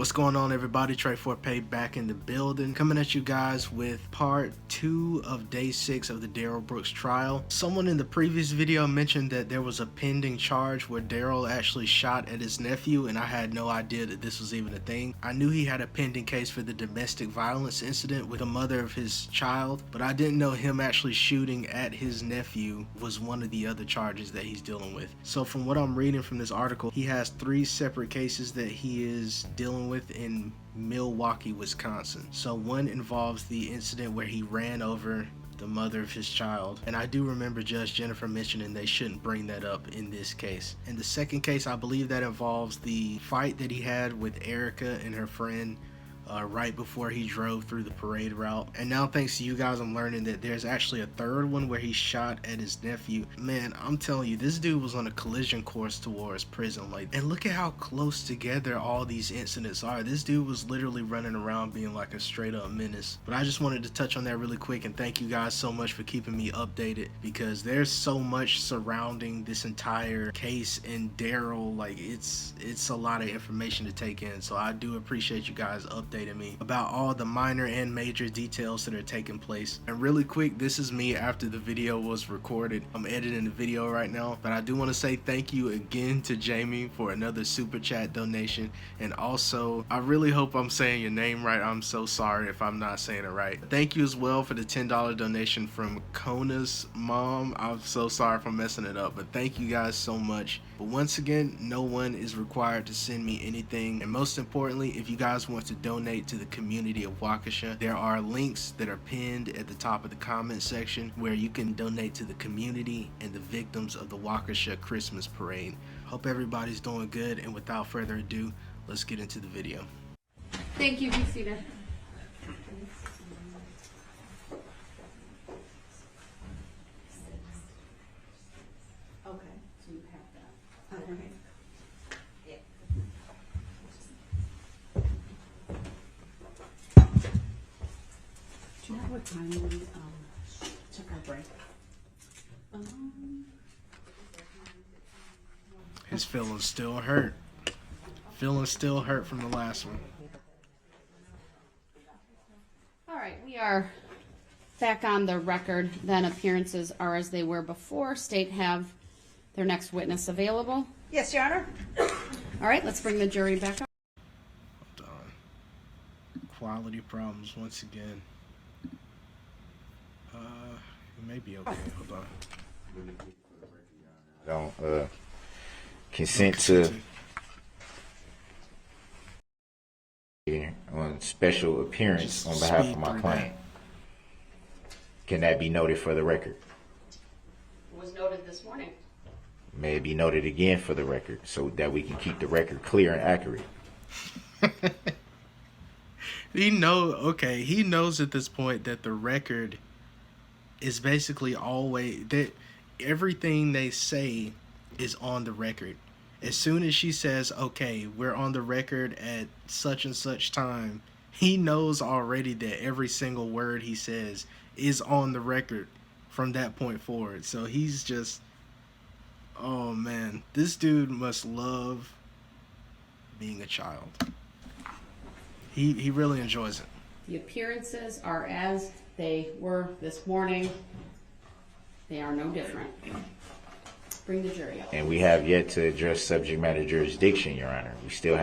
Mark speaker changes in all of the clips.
Speaker 1: What's going on, everybody? TRAE4PAY back in the building, coming at you guys with part 2 of day 6 of the Darrell Brooks trial. Someone in the previous video mentioned that there was a pending charge where Darrell actually shot at his nephew, and I had no idea that this was even a thing. I knew he had a pending case for the domestic violence incident with the mother of his child, but I didn't know him actually shooting at his nephew was one of the other charges that he's dealing with. So from what I'm reading from this article, he has 3 separate cases that he is dealing with in Milwaukee, Wisconsin. So one involves the incident where he ran over the mother of his child, and I do remember Judge Jennifer mentioning they shouldn't bring that up in this case. And the second case, I believe that involves the fight that he had with Erica and her friend right before he drove through the parade route. And now, thanks to you guys, I'm learning that there's actually a third one where he shot at his nephew. Man, I'm telling you, this dude was on a collision course towards prison. And look at how close together all these incidents are. This dude was literally running around being like a straight up menace. But I just wanted to touch on that really quick and thank you guys so much for keeping me updated, because there's so much surrounding this entire case and Darrell. It's a lot of information to take in, so I do appreciate you guys updating me about all the minor and major details that are taking place. And really quick, this is me after the video was recorded. I'm editing the video right now, but I do want to say thank you again to Jamie for another super chat donation. And also, I really hope I'm saying your name right. I'm so sorry if I'm not saying it right. Thank you as well for the $10 donation from Kona's mom. I'm so sorry for messing it up, but thank you guys so much. But once again, no one is required to send me anything. And most importantly, if you guys want to donate to the community of Waukesha, there are links that are pinned at the top of the comment section where you can donate to the community and the victims of the Waukesha Christmas parade. Hope everybody's doing good, and without further ado, let's get into the video.
Speaker 2: Thank you. Be seated. Okay, so you have that. Okay. Do you know what time we took our break?
Speaker 1: His feelings still hurt. Feelings still hurt from the last one.
Speaker 2: All right, we are back on the record. Then appearances are as they were before. State have their next witness available.
Speaker 3: Yes, Your Honor.
Speaker 2: All right, let's bring the jury back up.
Speaker 1: Hold on. Quality problems once again. It may be okay. Hold on.
Speaker 4: Don't consent to on special appearance on behalf of my client. Can that be noted for the record?
Speaker 2: It was noted this morning.
Speaker 4: May it be noted again for the record so that we can keep the record clear and accurate.
Speaker 1: He knows at this point that the record is basically always that everything they say is on the record. As soon as she says, okay, we're on the record at such and such time, he knows already that every single word he says is on the record from that point forward. So he's just, oh man, this dude must love being a child. He really enjoys it.
Speaker 2: The appearances are as they were this morning. They are no different. Bring the jury up.
Speaker 4: And we have yet to address subject matter jurisdiction, Your Honor. I still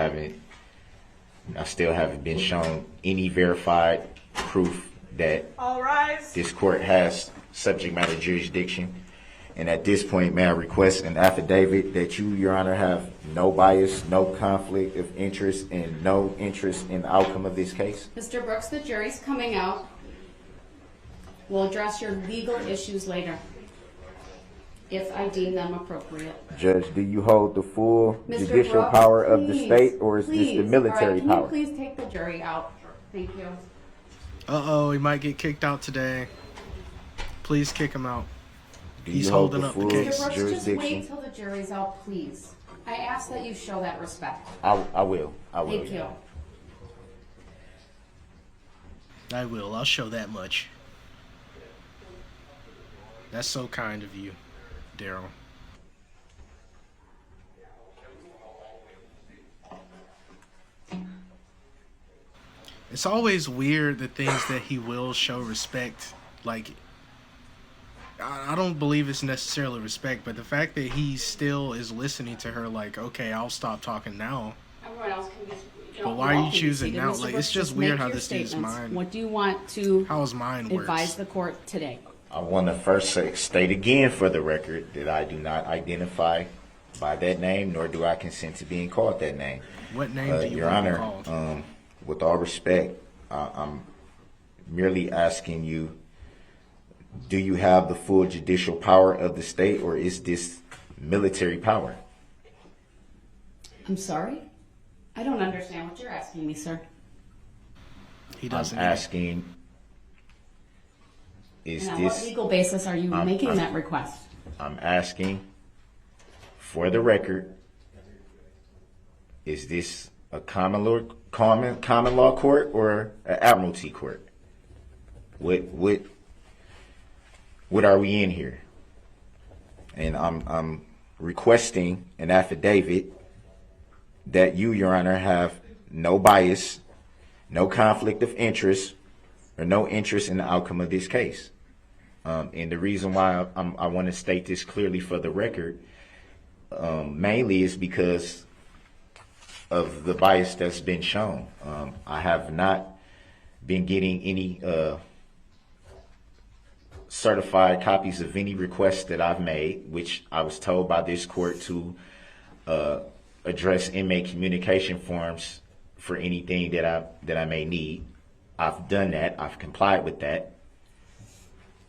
Speaker 4: haven't been shown any verified proof that
Speaker 3: All rise.
Speaker 4: this court has subject matter jurisdiction. And at this point, may I request an affidavit that you, Your Honor, have no bias, no conflict of interest, and no interest in the outcome of this case?
Speaker 2: Mr. Brooks, the jury's coming out. We'll address your legal issues later, if I deem them appropriate.
Speaker 4: Judge, do you hold the full
Speaker 2: Mr.
Speaker 4: judicial
Speaker 2: Brooks,
Speaker 4: power of the
Speaker 2: please,
Speaker 4: state, or is this
Speaker 2: please.
Speaker 4: the military
Speaker 2: All right,
Speaker 4: power?
Speaker 2: can you please take the jury out? Thank you.
Speaker 1: Uh-oh, he might get kicked out today. Please kick him out.
Speaker 4: Do
Speaker 1: He's
Speaker 4: you hold
Speaker 1: holding up the
Speaker 4: full
Speaker 1: case.
Speaker 2: Mr. Brooks, just
Speaker 4: jurisdiction?
Speaker 2: wait till the jury's out, please. I ask that you show that respect.
Speaker 4: I will.
Speaker 2: Thank you.
Speaker 1: I will. I'll show that much. That's so kind of you, Darrell. It's always weird the things that he will show respect. Like, I don't believe it's necessarily respect, but the fact that he still is listening to her, like, okay, I'll stop talking now.
Speaker 2: Everyone else can be.
Speaker 1: But why are you choosing now? Like, it's just weird how this dude's mind.
Speaker 2: What do you want to
Speaker 1: How his mind works.
Speaker 2: advise the court today?
Speaker 4: I want to first state again for the record that I do not identify by that name, nor do I consent to being called that name.
Speaker 1: What name do you
Speaker 4: Your
Speaker 1: want to be
Speaker 4: Honor,
Speaker 1: called?
Speaker 4: with all respect, I'm merely asking you, do you have the full judicial power of the state, or is this military power?
Speaker 2: I'm sorry? I don't understand what you're asking me, sir.
Speaker 1: He doesn't.
Speaker 4: I'm asking, is
Speaker 2: And on what
Speaker 4: this...
Speaker 2: legal basis are you making that request?
Speaker 4: I'm asking, for the record, is this a common law court or an admiralty court? What are we in here? And I'm requesting an affidavit that you, Your Honor, have no bias, no conflict of interest, or no interest in the outcome of this case. And the reason why I want to state this clearly for the record, mainly is because of the bias that's been shown. I have not been getting any certified copies of any requests that I've made, which I was told by this court to address inmate communication forms for anything that I may need. I've done that. I've complied with that.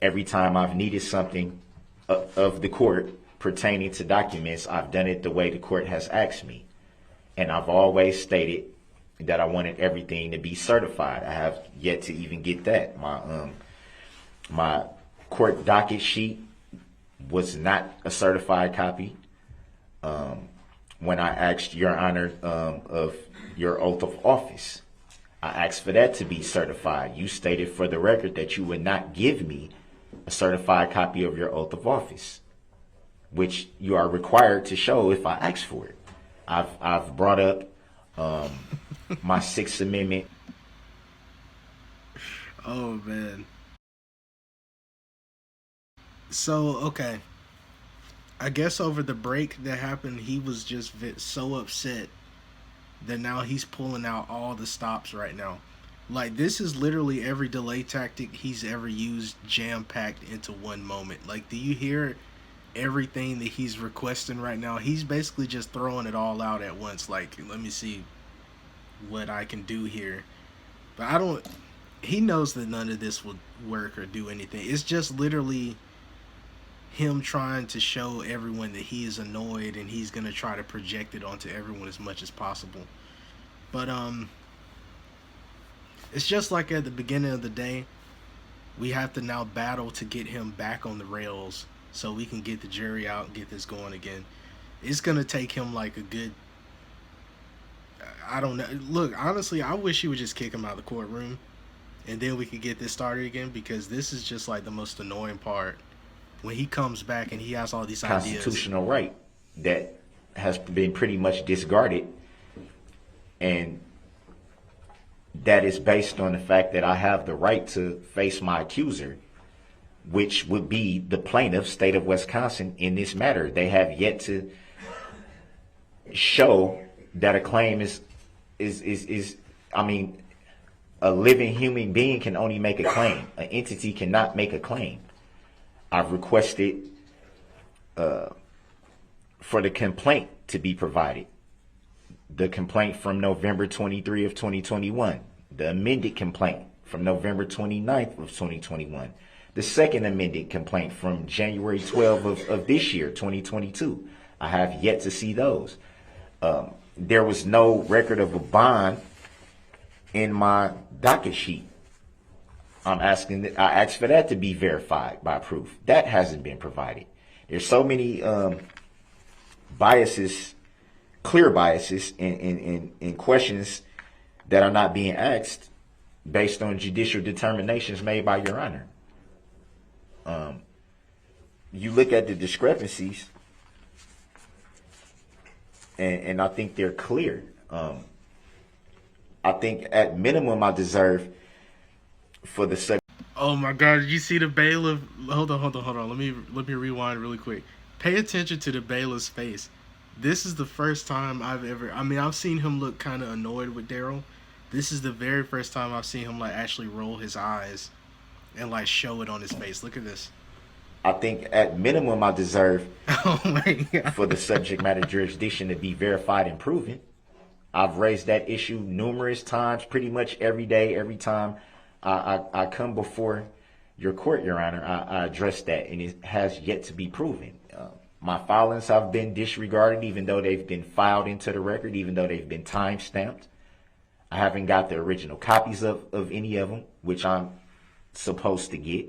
Speaker 4: Every time I've needed something of the court pertaining to documents, I've done it the way the court has asked me. And I've always stated that I wanted everything to be certified. I have yet to even get that. My court docket sheet was not a certified copy. When I asked Your Honor of your oath of office, I asked for that to be certified. You stated for the record that you would not give me a certified copy of your oath of office, which you are required to show if I ask for it. I've brought up my Sixth Amendment.
Speaker 1: Oh, man. So, okay. I guess over the break that happened, he was just so upset that now he's pulling out all the stops right now. Like, this is literally every delay tactic he's ever used jam-packed into one moment. Like, do you hear everything that he's requesting right now? He's basically just throwing it all out at once. Like, let me see what I can do here. But he knows that none of this will work or do anything. It's just literally him trying to show everyone that he is annoyed, and he's going to try to project it onto everyone as much as possible. But it's just like at the beginning of the day, we have to now battle to get him back on the rails so we can get the jury out and get this going again. It's going to take him like a good, I don't know. Look, honestly, I wish he would just kick him out of the courtroom and then we could get this started again, because this is just like the most annoying part. When he comes back and he has all these
Speaker 4: constitutional right that has been pretty much discarded, and that is based on the fact that I have the right to face my accuser, which would be the plaintiff, state of Wisconsin, in this matter. They have yet to show that a claim is I mean, a living human being can only make a claim. An entity cannot make a claim. I've requested for the complaint to be provided. The complaint from November 23 of 2021. The amended complaint from November 29th of 2021. The second amended complaint from January 12 of this year, 2022. I have yet to see those. There was no record of a bond in my docket sheet. I asked for that to be verified by proof. That hasn't been provided. There's so many biases, clear biases in questions that are not being asked based on judicial determinations made by Your Honor. You look at the discrepancies, and I think they're clear. I think at minimum I deserve for the subject.
Speaker 1: Oh my God! Did you see the bailiff? Hold on. Let me rewind really quick. Pay attention to the bailiff's face. This is the first time I've ever. I mean, I've seen him look kind of annoyed with Darrell. This is the very first time I've seen him like actually roll his eyes and like show it on his face. Look at this.
Speaker 4: I think at minimum I deserve
Speaker 1: Oh my God.
Speaker 4: for the subject matter jurisdiction to be verified and proven. I've raised that issue numerous times, pretty much every day, every time I come before your court, Your Honor. I address that, and it has yet to be proven. My filings have been disregarded, even though they've been filed into the record, even though they've been time stamped. I haven't got the original copies of any of them, which I'm supposed to get.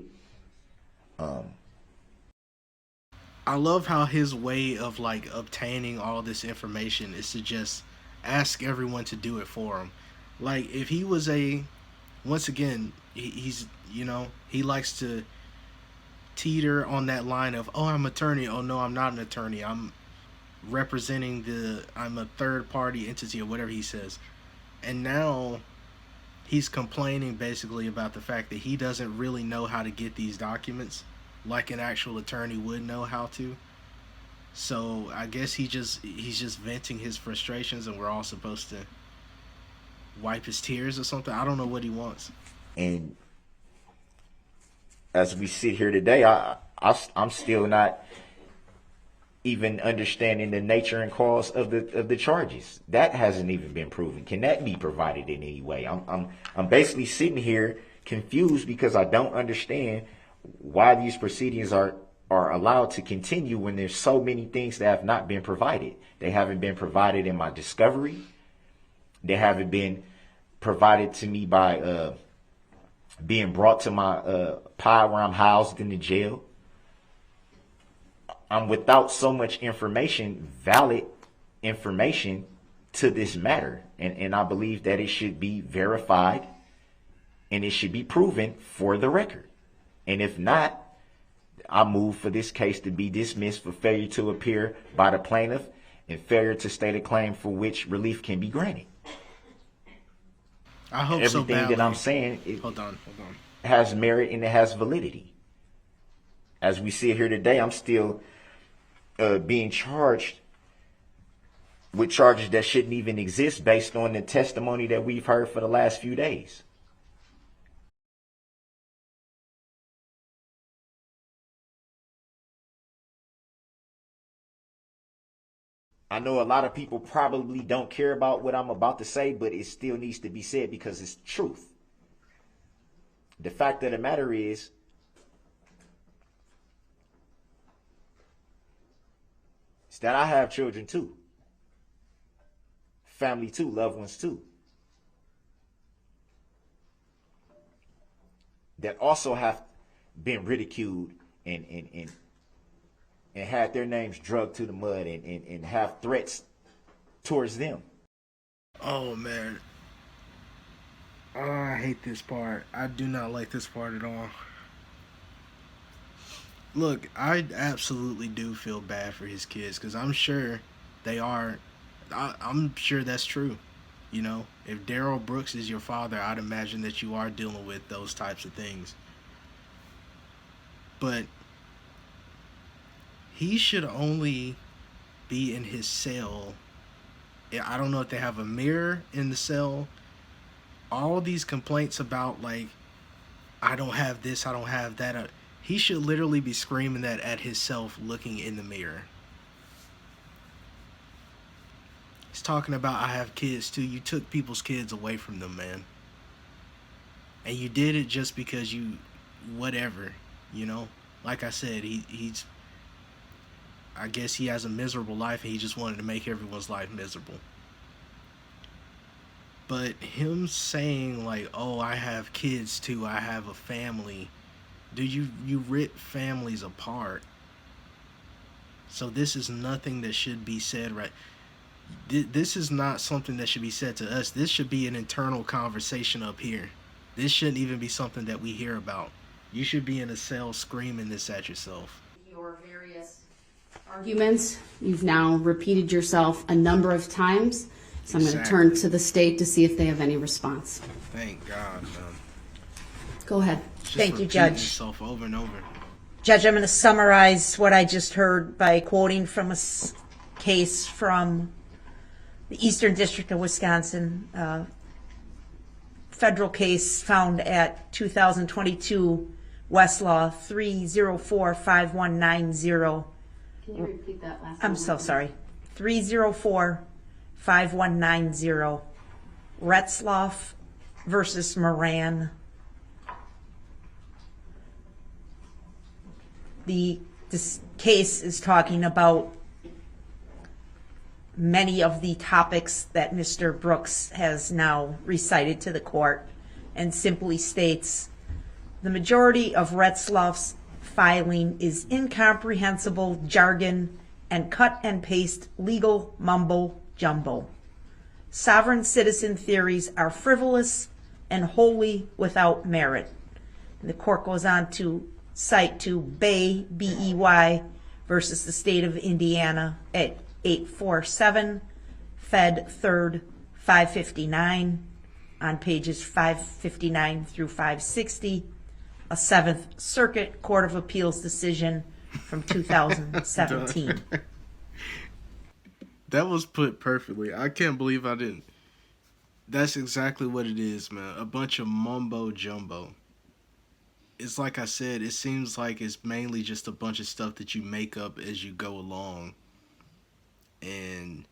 Speaker 1: I love how his way of like obtaining all this information is to just ask everyone to do it for him. Like if he was once again, he's he likes to teeter on that line of, oh, I'm an attorney. Oh no, I'm not an attorney. I'm I'm a third party entity or whatever he says. And now he's complaining basically about the fact that he doesn't really know how to get these documents like an actual attorney would know how to. So I guess he's just venting his frustrations, and we're all supposed to wipe his tears or something. I don't know what he wants.
Speaker 4: And as we sit here today, I'm still not even understanding the nature and cause of the charges. That hasn't even been proven. Can that be provided in any way? I'm basically sitting here confused because I don't understand why these proceedings are allowed to continue when there's so many things that have not been provided. They haven't been provided in my discovery. They haven't been provided to me by being brought to my pod where I'm housed in the jail. I'm without so much information, valid information to this matter. And I believe that it should be verified and it should be proven for the record. And if not, I move for this case to be dismissed for failure to appear by the plaintiff and failure to state a claim for which relief can be granted.
Speaker 1: I hope
Speaker 4: everything
Speaker 1: so badly.
Speaker 4: that I'm saying
Speaker 1: Hold on.
Speaker 4: has merit and it has validity. As we sit here today, I'm still being charged with charges that shouldn't even exist based on the testimony that we've heard for the last few days. I know a lot of people probably don't care about what I'm about to say, but it still needs to be said because it's truth. The fact of the matter is, that I have children too. Family too, loved ones too. That also have been ridiculed and had their names dragged to the mud and have threats towards them.
Speaker 1: Oh man. Oh, I hate this part. I do not like this part at all. Look, I absolutely do feel bad for his kids because I'm sure they are. I'm sure that's true. You know, if Darrell Brooks is your father, I'd imagine that you are dealing with those types of things. But he should only be in his cell. I don't know if they have a mirror in the cell. All these complaints about, like, I don't have this, I don't have that. He should literally be screaming that at himself looking in the mirror. He's talking about, I have kids too. You took people's kids away from them, man. And you did it just because you, whatever, you know? Like I said, he's, I guess he has a miserable life and he just wanted to make everyone's life miserable. But him saying like, oh, I have kids too, I have a family. Dude, you rip families apart. So this is nothing that should be said, right? This is not something that should be said to us. This should be an internal conversation up here. This shouldn't even be something that we hear about. You should be in a cell screaming this at yourself.
Speaker 2: Your various arguments, you've now repeated yourself a number of times, So I'm going to turn to the state to see if they have any response.
Speaker 1: Thank God, man.
Speaker 2: Go ahead.
Speaker 1: Just
Speaker 3: Thank you,
Speaker 1: repeating
Speaker 3: Judge.
Speaker 1: itself over and over.
Speaker 3: Judge, I'm going to summarize what I just heard by quoting from a case from the Eastern District of Wisconsin, federal case found at 2022 Westlaw 3045190.
Speaker 2: Can you repeat that last
Speaker 3: I'm so sorry. 3045190. Retzloff versus Moran. This case is talking about many of the topics that Mr. Brooks has now recited to the court, and simply states the majority of Retzloff's filing is incomprehensible jargon and cut and paste legal mumbo jumbo. Sovereign citizen theories are frivolous and wholly without merit. And the court goes on to cite to Bay, B-E-Y, versus the state of Indiana at 847, Fed 3rd, 559, on pages 559 through 560, a Seventh Circuit Court of Appeals decision from 2017.
Speaker 1: That was put perfectly. I can't believe I didn't. That's exactly what it is, man. A bunch of mumbo jumbo. It's like I said, it seems like it's mainly just a bunch of stuff that you make up as you go along. And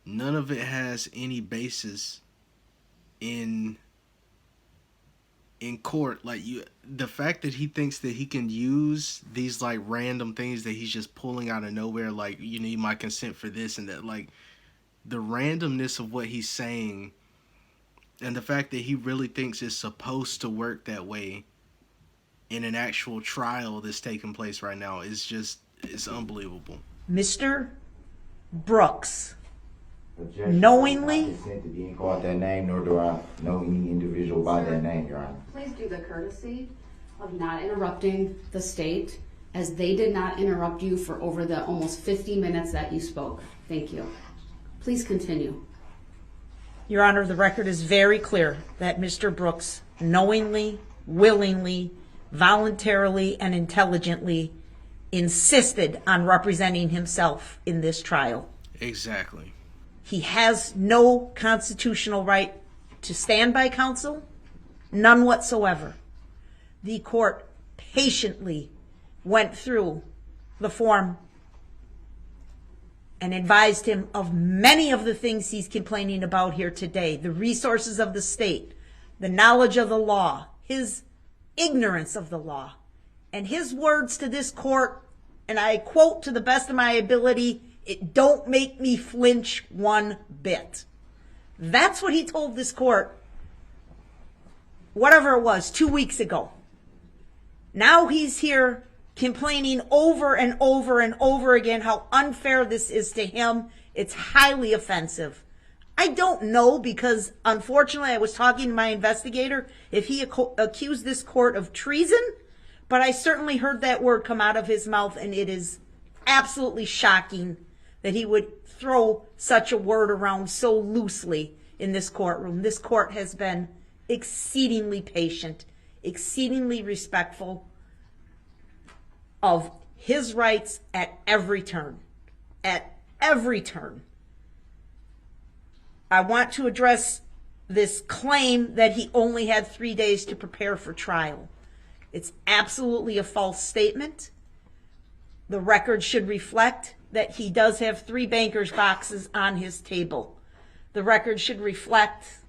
Speaker 1: none of it has any basis in court. Like, the fact that he thinks that he can use these like random things that he's just pulling out of nowhere, like, you need my consent for this and that, like the randomness of what he's saying, and the fact that he really thinks it's supposed to work that way in an actual trial that's taking place right now is just, it's unbelievable.
Speaker 3: Mr. Brooks
Speaker 4: Judge,
Speaker 3: knowingly.
Speaker 4: I consent to being called that name, nor do I know any individual by that name, Your Honor.
Speaker 2: Please do the courtesy of not interrupting the state, as they did not interrupt you for over the almost 50 minutes that you spoke. Thank you. Please continue.
Speaker 3: Your Honor, the record is very clear that Mr. Brooks knowingly, willingly, voluntarily, and intelligently insisted on representing himself in this trial.
Speaker 1: Exactly.
Speaker 3: He has no constitutional right to stand by counsel, none whatsoever. The court patiently went through the form and advised him of many of the things he's complaining about here today: the resources of the state, the knowledge of the law, his ignorance of the law. And his words to this court, and I quote to the best of my ability, "It don't make me flinch one bit." That's what he told this court, whatever it was, 2 weeks ago. Now he's here complaining over and over and over again how unfair this is to him. It's highly offensive. I don't know, because unfortunately I was talking to my investigator, if he accused this court of treason, but I certainly heard that word come out of his mouth, and it is absolutely shocking that he would throw such a word around so loosely in this courtroom. This court has been exceedingly patient, exceedingly respectful of his rights at every turn. At every turn. I want to address this claim that he only had 3 days to prepare for trial. It's absolutely a false statement. The record should reflect that he does have 3 banker's boxes on his table. The record should reflect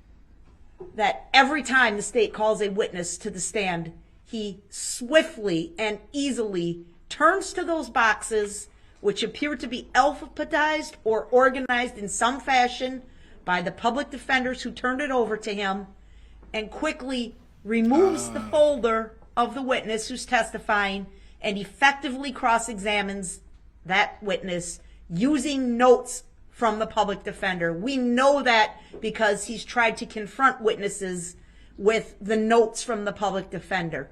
Speaker 3: that every time the state calls a witness to the stand, he swiftly and easily turns to those boxes, which appear to be alphabetized or organized in some fashion by the public defenders who turned it over to him, and quickly removes the folder of the witness who's testifying and effectively cross-examines that witness using notes from the public defender. We know that because he's tried to confront witnesses with the notes from the public defender.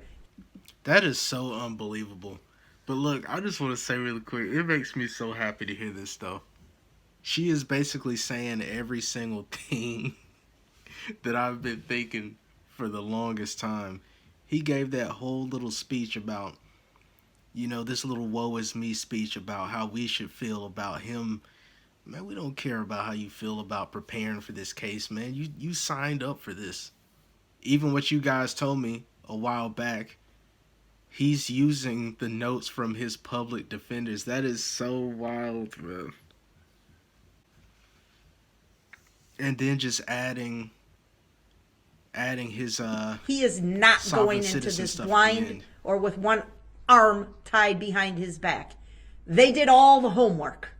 Speaker 1: That is so unbelievable. But look, I just want to say really quick, it makes me so happy to hear this stuff. She is basically saying every single thing that I've been thinking for the longest time. He gave that whole little speech about, this little woe is me speech about how we should feel about him. Man, we don't care about how you feel about preparing for this case, man. You signed up for this. Even what you guys told me a while back, he's using the notes from his public defenders. That is so wild, man. And then just adding his
Speaker 3: he is not going into this blind or with one arm tied behind his back. They did all the homework,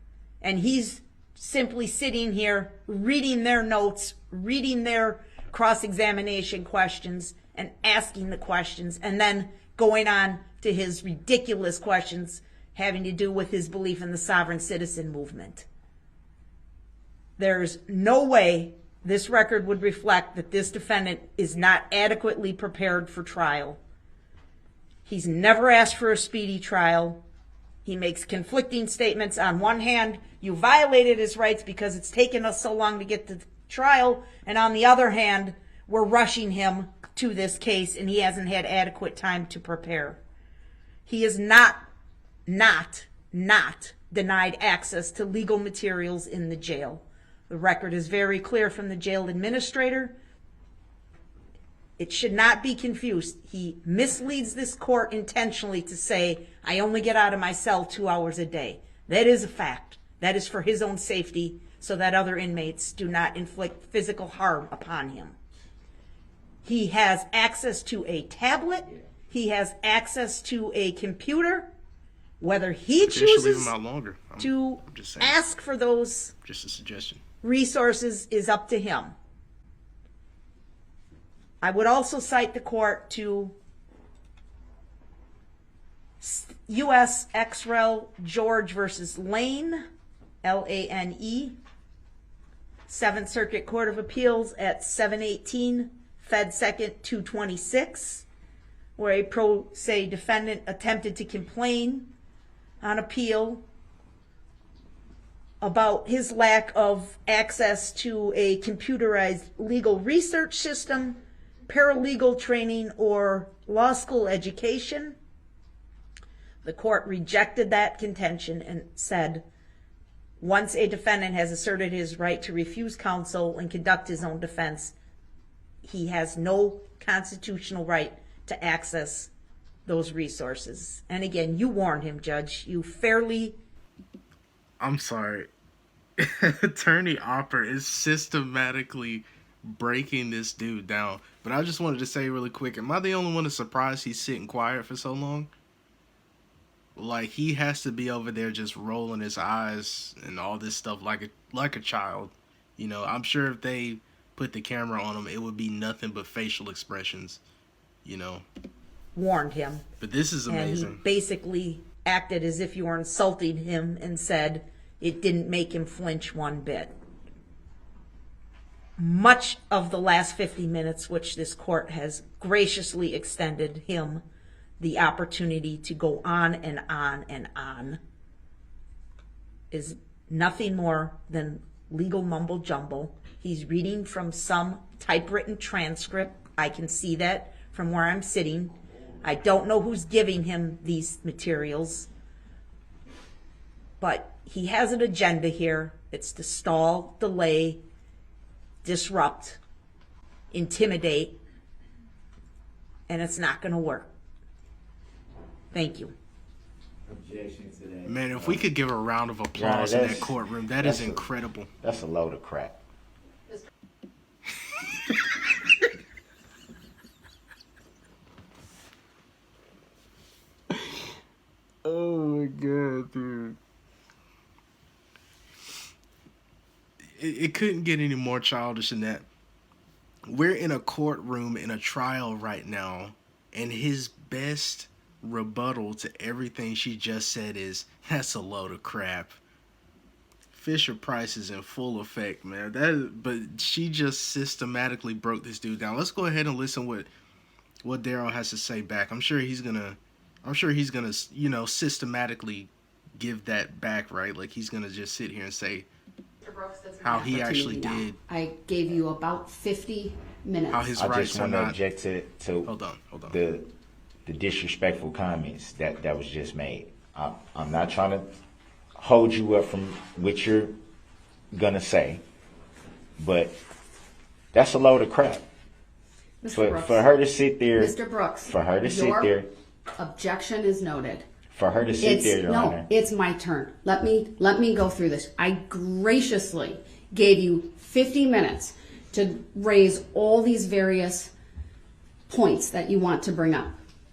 Speaker 3: and he's simply sitting here reading their notes, reading their cross-examination questions, and asking the questions, and then going on to his ridiculous questions having to do with his belief in the sovereign citizen movement. There's no way this record would reflect that this defendant is not adequately prepared for trial. He's never asked for a speedy trial. He makes conflicting statements. On one hand, you violated his rights because it's taken us so long to get to trial, and on the other hand, we're rushing him to this case and he hasn't had adequate time to prepare. He is not denied access to legal materials in the jail. The record is very clear from the jail administrator. It should not be confused. He misleads this court intentionally to say, I only get out of my cell 2 hours a day. That is a fact. That is for his own safety, so that other inmates do not inflict physical harm upon him. He has access to a tablet. He has access to a computer. Whether he chooses to ask for those
Speaker 1: just a suggestion.
Speaker 3: Resources is up to him. I would also cite the court to U.S. ex rel. George versus Lane, Lane, 7th Circuit Court of Appeals at 718 Fed 2nd 226, where a pro se defendant attempted to complain on appeal about his lack of access to a computerized legal research system, paralegal training, or law school education. The court rejected that contention and said, once a defendant has asserted his right to refuse counsel and conduct his own defense, he has no constitutional right to access those resources. And again, you warned him, Judge. You fairly...
Speaker 1: I'm sorry. Attorney Opper is systematically breaking this dude down. But I just wanted to say really quick, am I the only one that's surprised he's sitting quiet for so long? Like, he has to be over there just rolling his eyes and all this stuff like a child. You know, I'm sure if they put the camera on him, it would be nothing but facial expressions, you know.
Speaker 3: Warned him.
Speaker 1: But this is amazing.
Speaker 3: And he basically acted as if you were insulting him and said it didn't make him flinch one bit. Much of the last 50 minutes, which this court has graciously extended him the opportunity to go on and on and on, is nothing more than legal mumble jumble. He's reading from some typewritten transcript. I can see that from where I'm sitting. I don't know who's giving him these materials, but he has an agenda here. It's to stall, delay, disrupt, intimidate, and it's not going to work. Thank you.
Speaker 4: Objection to that.
Speaker 1: Man, if we could give a round of applause in that courtroom, that is incredible.
Speaker 4: That's a load of crap.
Speaker 1: Oh my god, dude. It couldn't get any more childish than that. We're in a courtroom in a trial right now, and his best rebuttal to everything she just said is, that's a load of crap. Fisher Price is in full effect, man. But she just systematically broke this dude down. Let's go ahead and listen what Darrell has to say back. I'm sure he's gonna, you know, systematically give that back, right? Like, he's gonna just sit here and say,
Speaker 2: Mr. Brooks, that's
Speaker 1: how
Speaker 2: my
Speaker 1: he actually
Speaker 2: opportunity now.
Speaker 1: did.
Speaker 2: I gave you about 50 minutes.
Speaker 1: How his
Speaker 4: I
Speaker 1: rights
Speaker 4: just
Speaker 1: are
Speaker 4: want to
Speaker 1: not.
Speaker 4: object to
Speaker 1: Hold on.
Speaker 4: the disrespectful comments that was just made. I'm not trying to hold you up from what you're gonna say, but that's a load of crap.
Speaker 2: Mr. Brooks,
Speaker 4: For her to sit there,
Speaker 2: Mr. Brooks,
Speaker 4: for her to sit
Speaker 2: your
Speaker 4: there,
Speaker 2: objection is noted.
Speaker 4: for her to sit there, Your Honor.
Speaker 2: It's my turn. Let me go through this. I graciously gave you 50 minutes to raise all these various points that you want to bring up.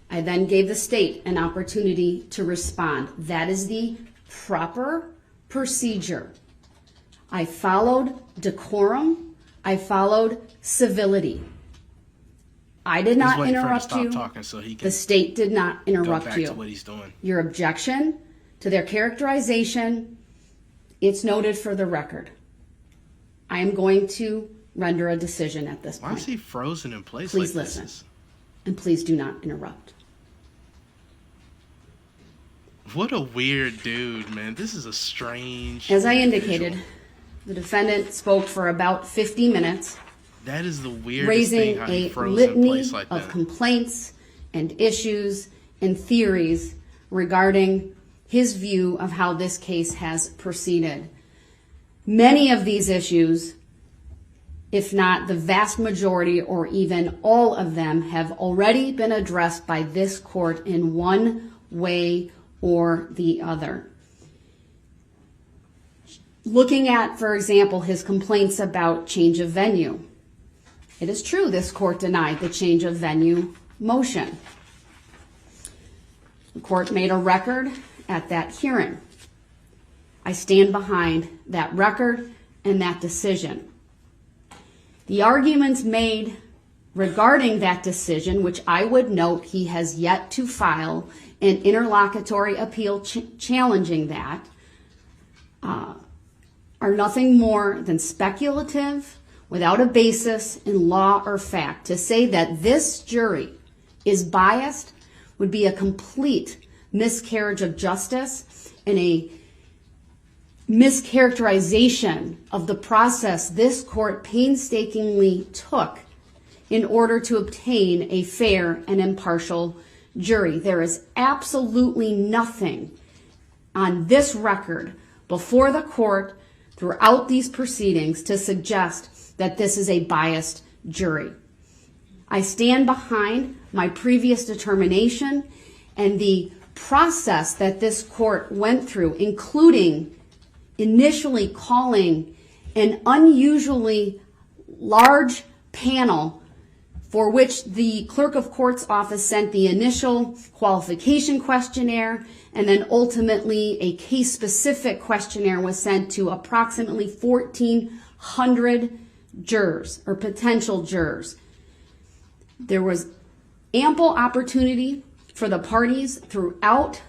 Speaker 2: I then gave the state an opportunity to respond. That is the proper procedure. I followed decorum. I followed civility. I did not interrupt you.
Speaker 1: Talking so he can
Speaker 2: The state did not
Speaker 1: go
Speaker 2: interrupt
Speaker 1: back
Speaker 2: you.
Speaker 1: to what he's doing.
Speaker 2: Your objection to their characterization, it's noted for the record. I am going to render a decision at this
Speaker 1: Why
Speaker 2: point.
Speaker 1: is he frozen in place
Speaker 2: Please
Speaker 1: like
Speaker 2: listen.
Speaker 1: this?
Speaker 2: And please do not interrupt.
Speaker 1: What a weird dude, man. This is a strange
Speaker 2: As I
Speaker 1: individual.
Speaker 2: indicated, the defendant spoke for about 50 minutes,
Speaker 1: That is the weirdest
Speaker 2: raising
Speaker 1: thing, how he
Speaker 2: a
Speaker 1: froze in
Speaker 2: litany
Speaker 1: place like
Speaker 2: of
Speaker 1: that.
Speaker 2: complaints and issues and theories regarding his view of how this case has proceeded. Many of these issues, if not the vast majority or even all of them, have already been addressed by this court in one way or the other. Looking at, for example, his complaints about change of venue. It is true this court denied the change of venue motion. The court made a record at that hearing. I stand behind that record and that decision. The arguments made regarding that decision, which I would note he has yet to file an interlocutory appeal challenging that, are nothing more than speculative, without a basis in law or fact. To say that this jury is biased would be a complete miscarriage of justice and a mischaracterization of the process this court painstakingly took in order to obtain a fair and impartial jury. There is absolutely nothing on this record before the court throughout these proceedings to suggest that this is a biased jury. I stand behind my previous determination and the process that this court went through, including initially calling an unusually large panel for which the clerk of court's office sent the initial qualification questionnaire, and then ultimately a case-specific questionnaire was sent to approximately 1,400 jurors or potential jurors. There was ample opportunity for the parties throughout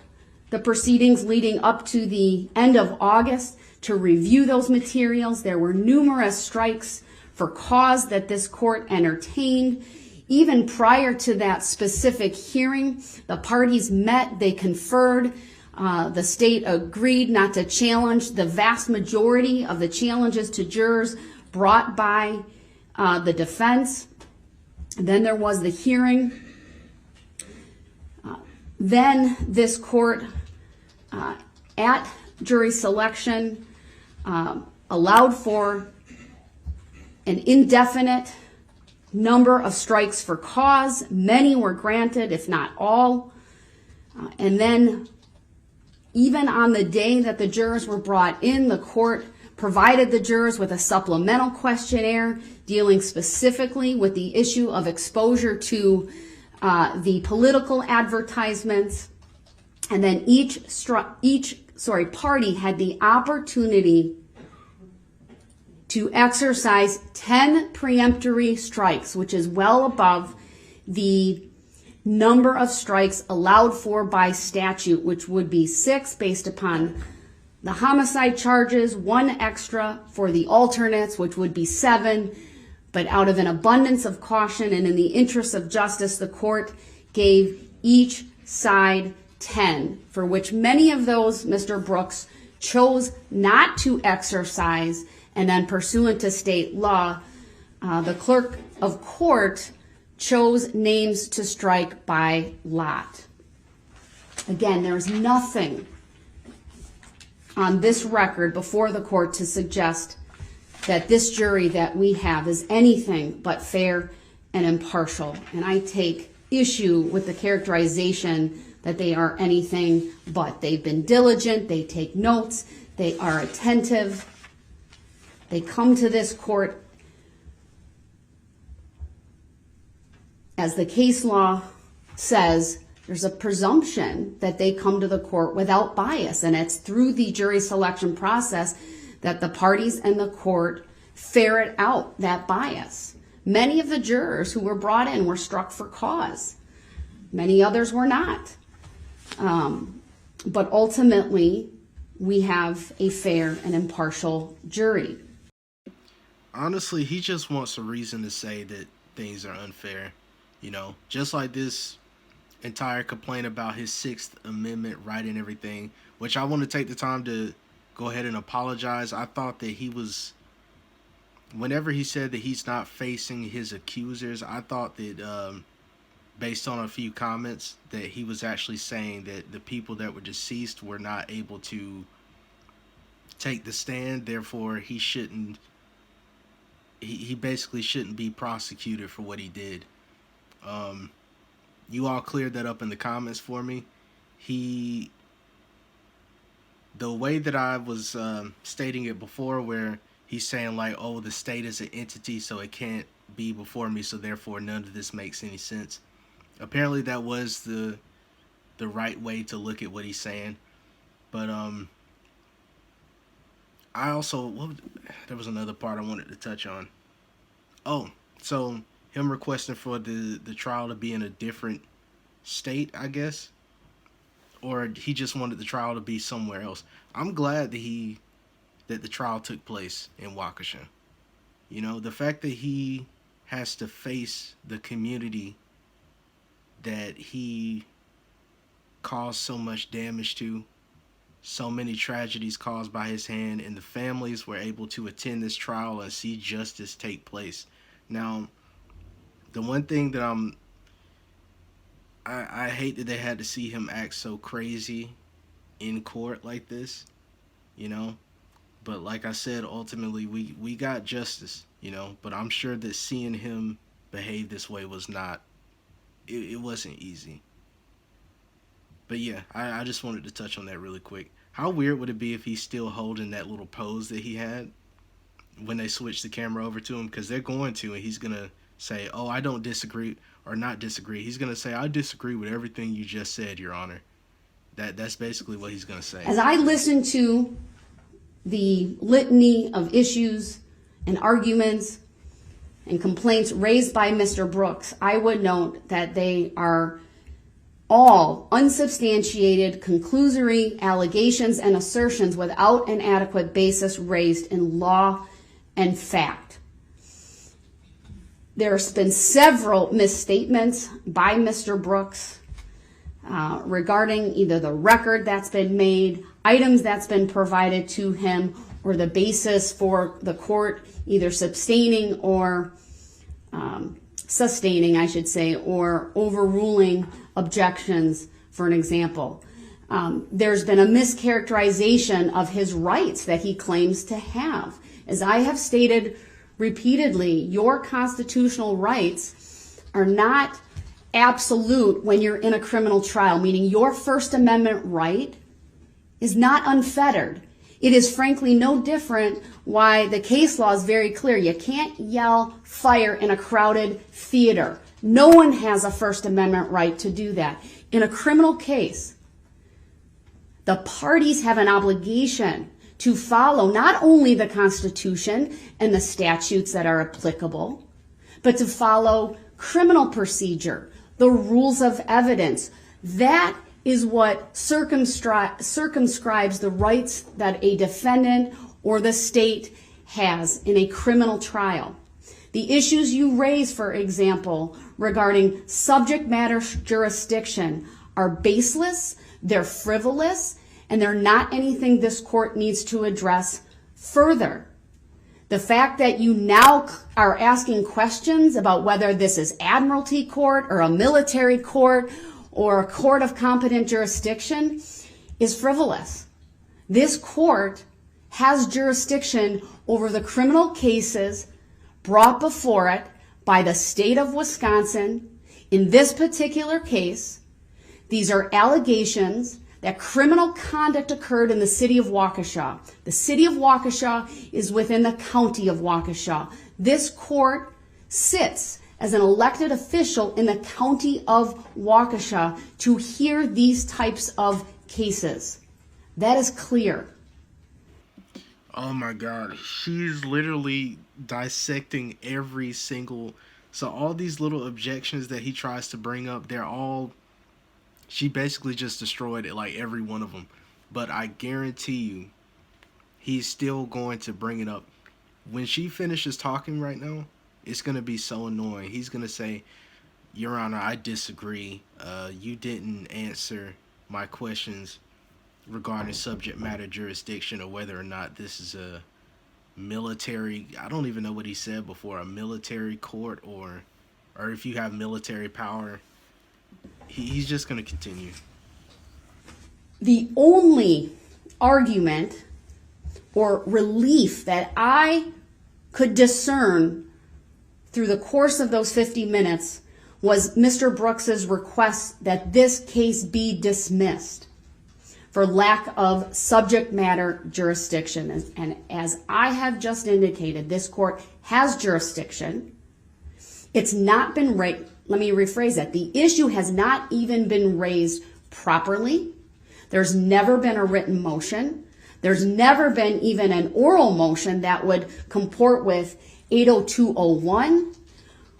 Speaker 2: the proceedings leading up to the end of August to review those materials. There were numerous strikes for cause that this court entertained. Even prior to that specific hearing, the parties met, they conferred. The state agreed not to challenge the vast majority of the challenges to jurors brought by the defense. Then there was the hearing. Then this court, at jury selection, allowed for an indefinite number of strikes for cause. Many were granted, if not all. And then even on the day that the jurors were brought in, the court provided the jurors with a supplemental questionnaire dealing specifically with the issue of exposure to the political advertisements. And then each party had the opportunity to exercise 10 preemptory strikes, which is well above the number of strikes allowed for by statute, which would be 6 based upon the homicide charges, 1 extra for the alternates, which would be 7. But out of an abundance of caution and in the interest of justice, the court gave each side 10, for which many of those Mr. Brooks chose not to exercise And then pursuant to state law, the clerk of court chose names to strike by lot. Again, there's nothing on this record before the court to suggest that this jury that we have is anything but fair and impartial. And I take issue with the characterization that they are anything but. They've been diligent, they take notes, they are attentive, they come to this court as the case law says. There's a presumption that they come to the court without bias, and it's through the jury selection process that the parties and the court ferret out that bias. Many of the jurors who were brought in were struck for cause. Many others were not. But ultimately, we have a fair and impartial jury.
Speaker 1: Honestly, he just wants a reason to say that things are unfair. You know, just like this entire complaint about his Sixth Amendment right and everything, which I want to take the time to go ahead and apologize. I thought that he was, whenever he said that he's not facing his accusers, I thought that based on a few comments that he was actually saying that the people that were deceased were not able to take the stand, therefore he shouldn't, he basically shouldn't be prosecuted for what he did. You all cleared that up in the comments for me. The way that I was stating it before, where he's saying like, oh, the state is an entity, so it can't be before me, so therefore none of this makes any sense. Apparently that was the right way to look at what he's saying. But I also, there was another part I wanted to touch on. Oh, so him requesting for the trial to be in a different state, I guess, or he just wanted the trial to be somewhere else. I'm glad that the trial took place in Waukesha. You know, the fact that he has to face the community that he caused so much damage to, so many tragedies caused by his hand, and the families were able to attend this trial and see justice take place. Now, the one thing that I hate that they had to see him act so crazy in court like this, you know. But like I said, ultimately we got justice, you know. But I'm sure that seeing him behave this way was not, it wasn't easy. But yeah, I just wanted to touch on that really quick. How weird would it be if he's still holding that little pose that he had when they switched the camera over to him? Because they're going to, and he's going to say, oh, I don't disagree, or not disagree. He's going to say, I disagree with everything you just said, Your Honor. That's basically what he's going to say.
Speaker 2: As I listen to the litany of issues and arguments and complaints raised by Mr. Brooks, I would note that they are all unsubstantiated, conclusory allegations and assertions without an adequate basis raised in law and fact. There's been several misstatements by Mr. Brooks regarding either the record that's been made, items that's been provided to him, or the basis for the court either sustaining, I should say, or overruling objections, for an example. There's been a mischaracterization of his rights that he claims to have. As I have stated repeatedly, your constitutional rights are not absolute when you're in a criminal trial, meaning your First Amendment right is not unfettered. It is frankly no different why the case law is very clear. You can't yell fire in a crowded theater. No one has a First Amendment right to do that. In a criminal case, the parties have an obligation to follow not only the Constitution and the statutes that are applicable, but to follow criminal procedure, the rules of evidence. That is what circumscribes the rights that a defendant or the state has in a criminal trial. The issues you raise, for example, regarding subject matter jurisdiction are baseless, they're frivolous, and they're not anything this court needs to address further. The fact that you now are asking questions about whether this is admiralty court or a military court or a court of competent jurisdiction is frivolous. This court has jurisdiction over the criminal cases brought before it by the state of Wisconsin. In this particular case, these are allegations that criminal conduct occurred in the city of Waukesha. The city of Waukesha is within the county of Waukesha. This court sits as an elected official in the county of Waukesha to hear these types of cases. That is clear.
Speaker 1: Oh my God, she's literally dissecting every single. So all these little objections that he tries to bring up, she basically just destroyed it, like every one of them. But I guarantee you, he's still going to bring it up. When she finishes talking right now, it's going to be so annoying. He's going to say, Your Honor, I disagree. You didn't answer my questions regarding subject matter jurisdiction or whether or not this is a military, I don't even know what he said before, a military court or if you have military power. He's just going to continue.
Speaker 2: The only argument or relief that I could discern through the course of those 50 minutes was Mr. Brooks's request that this case be dismissed for lack of subject matter jurisdiction. And as I have just indicated, this court has jurisdiction. It's not been raised. Let me rephrase that. The issue has not even been raised properly. There's never been a written motion. There's never been even an oral motion that would comport with 80201,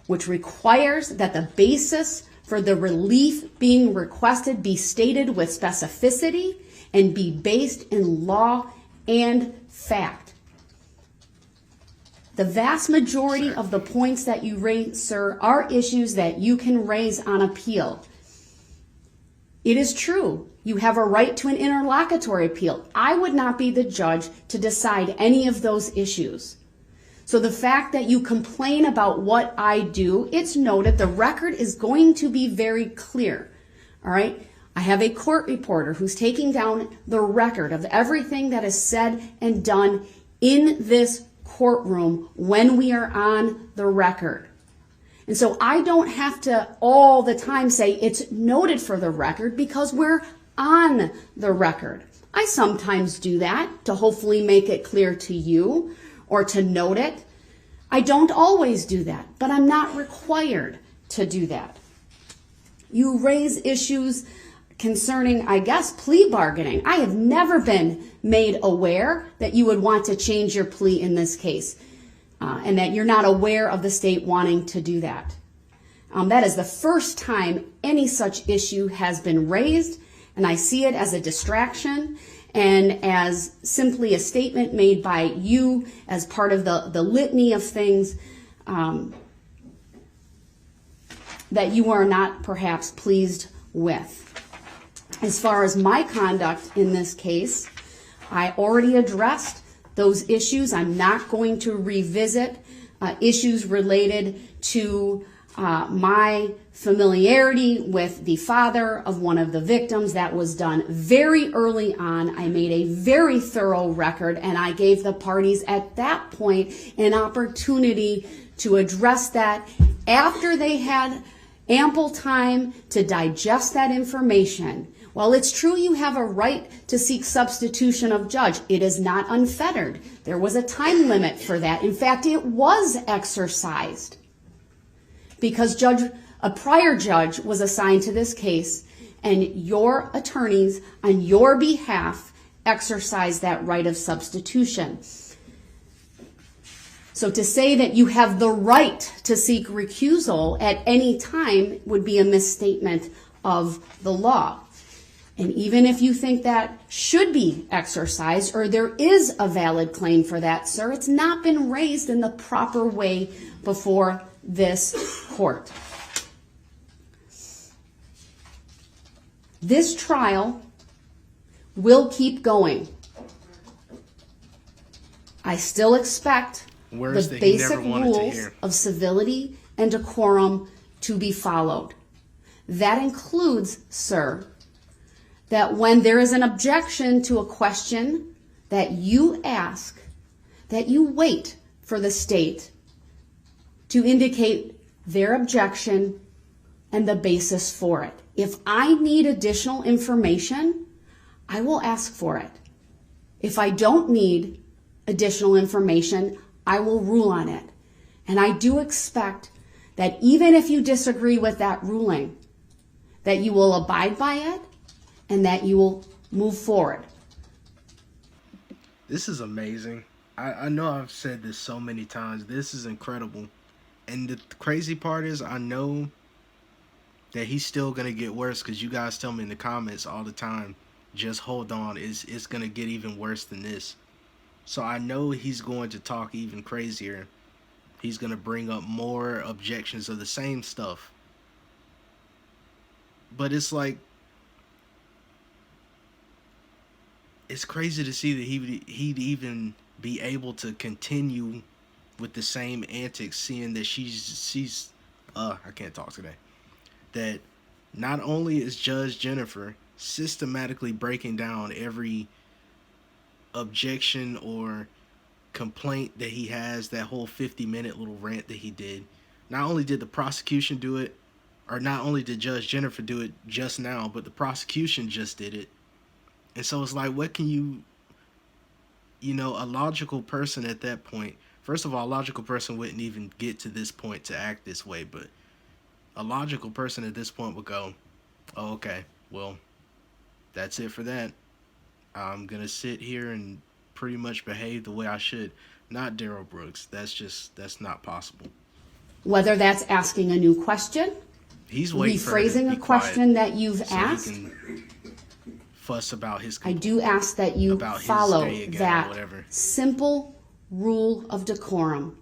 Speaker 2: which requires that the basis for the relief being requested be stated with specificity and be based in law and fact. The vast majority of the points that you raise, sir, are issues that you can raise on appeal. It is true, you have a right to an interlocutory appeal. I would not be the judge to decide any of those issues. So the fact that you complain about what I do, it's noted. The record is going to be very clear. All right? I have a court reporter who's taking down the record of everything that is said and done in this courtroom when we are on the record. And so I don't have to all the time say it's noted for the record because we're on the record. I sometimes do that to hopefully make it clear to you or to note it. I don't always do that, but I'm not required to do that. You raise issues concerning, I guess, plea bargaining. I have never been made aware that you would want to change your plea in this case, and that you're not aware of the state wanting to do that. That is the first time any such issue has been raised, and I see it as a distraction and as simply a statement made by you as part of the litany of things that you are not perhaps pleased with. As far as my conduct in this case, I already addressed those issues. I'm not going to revisit issues related to my familiarity with the father of one of the victims. That was done very early on. I made a very thorough record, and I gave the parties at that point an opportunity to address that after they had ample time to digest that information. While it's true you have a right to seek substitution of judge, it is not unfettered. There was a time limit for that. In fact, it was exercised because a prior judge was assigned to this case, and your attorneys on your behalf exercised that right of substitution. So to say that you have the right to seek recusal at any time would be a misstatement of the law. And even if you think that should be exercised or there is a valid claim for that, sir, it's not been raised in the proper way before this court. This trial will keep going. I still expect
Speaker 1: Words
Speaker 2: the
Speaker 1: that he
Speaker 2: basic
Speaker 1: never wanted to
Speaker 2: rules
Speaker 1: hear.
Speaker 2: of civility and decorum to be followed. That includes, sir, that when there is an objection to a question that you ask, that you wait for the state to indicate their objection and the basis for it. If I need additional information, I will ask for it. If I don't need additional information, I will rule on it. And I do expect that even if you disagree with that ruling, that you will abide by it and that you will move forward.
Speaker 1: This is amazing. I know I've said this so many times. This is incredible. And the crazy part is I know that he's still going to get worse because you guys tell me in the comments all the time, just hold on, it's going to get even worse than this. So I know he's going to talk even crazier. He's going to bring up more objections of the same stuff. But it's like, it's crazy to see that he'd even be able to continue with the same antics, seeing that she's I can't talk today. That not only is Judge Jennifer systematically breaking down every objection or complaint that he has, that whole 50-minute little rant that he did. Not only did the prosecution do it, or not only did Judge Jennifer do it just now, but the prosecution just did it. And so it's like, what can you know, a logical person at that point, first of all, a logical person wouldn't even get to this point to act this way, but a logical person at this point would go, oh, okay, well, that's it for that. I'm going to sit here and pretty much behave the way I should. Not Darrell Brooks. That's not possible.
Speaker 2: Whether that's asking a new question,
Speaker 1: he's waiting
Speaker 2: rephrasing a question that you've asked.
Speaker 1: He can fuss about his
Speaker 2: I do ask that you follow that
Speaker 1: whatever.
Speaker 2: simple rule of decorum.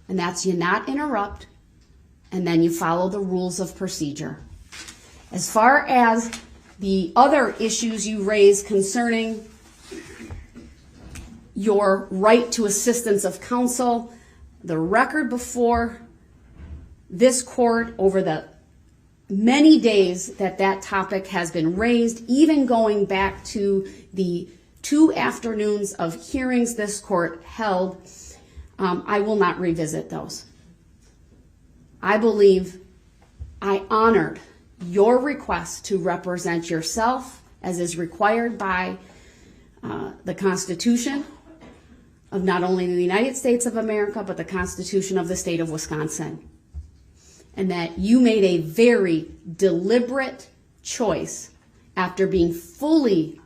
Speaker 2: And that's you not interrupt, and then you follow the rules of procedure. As far as the other issues you raise concerning your right to assistance of counsel, the record before this court over the many days that topic has been raised, even going back to the 2 afternoons of hearings this court held, I will not revisit those. I believe I honored your request to represent yourself as is required by the Constitution of not only the United States of America, but the Constitution of the state of Wisconsin. And that you made a very deliberate choice after being fully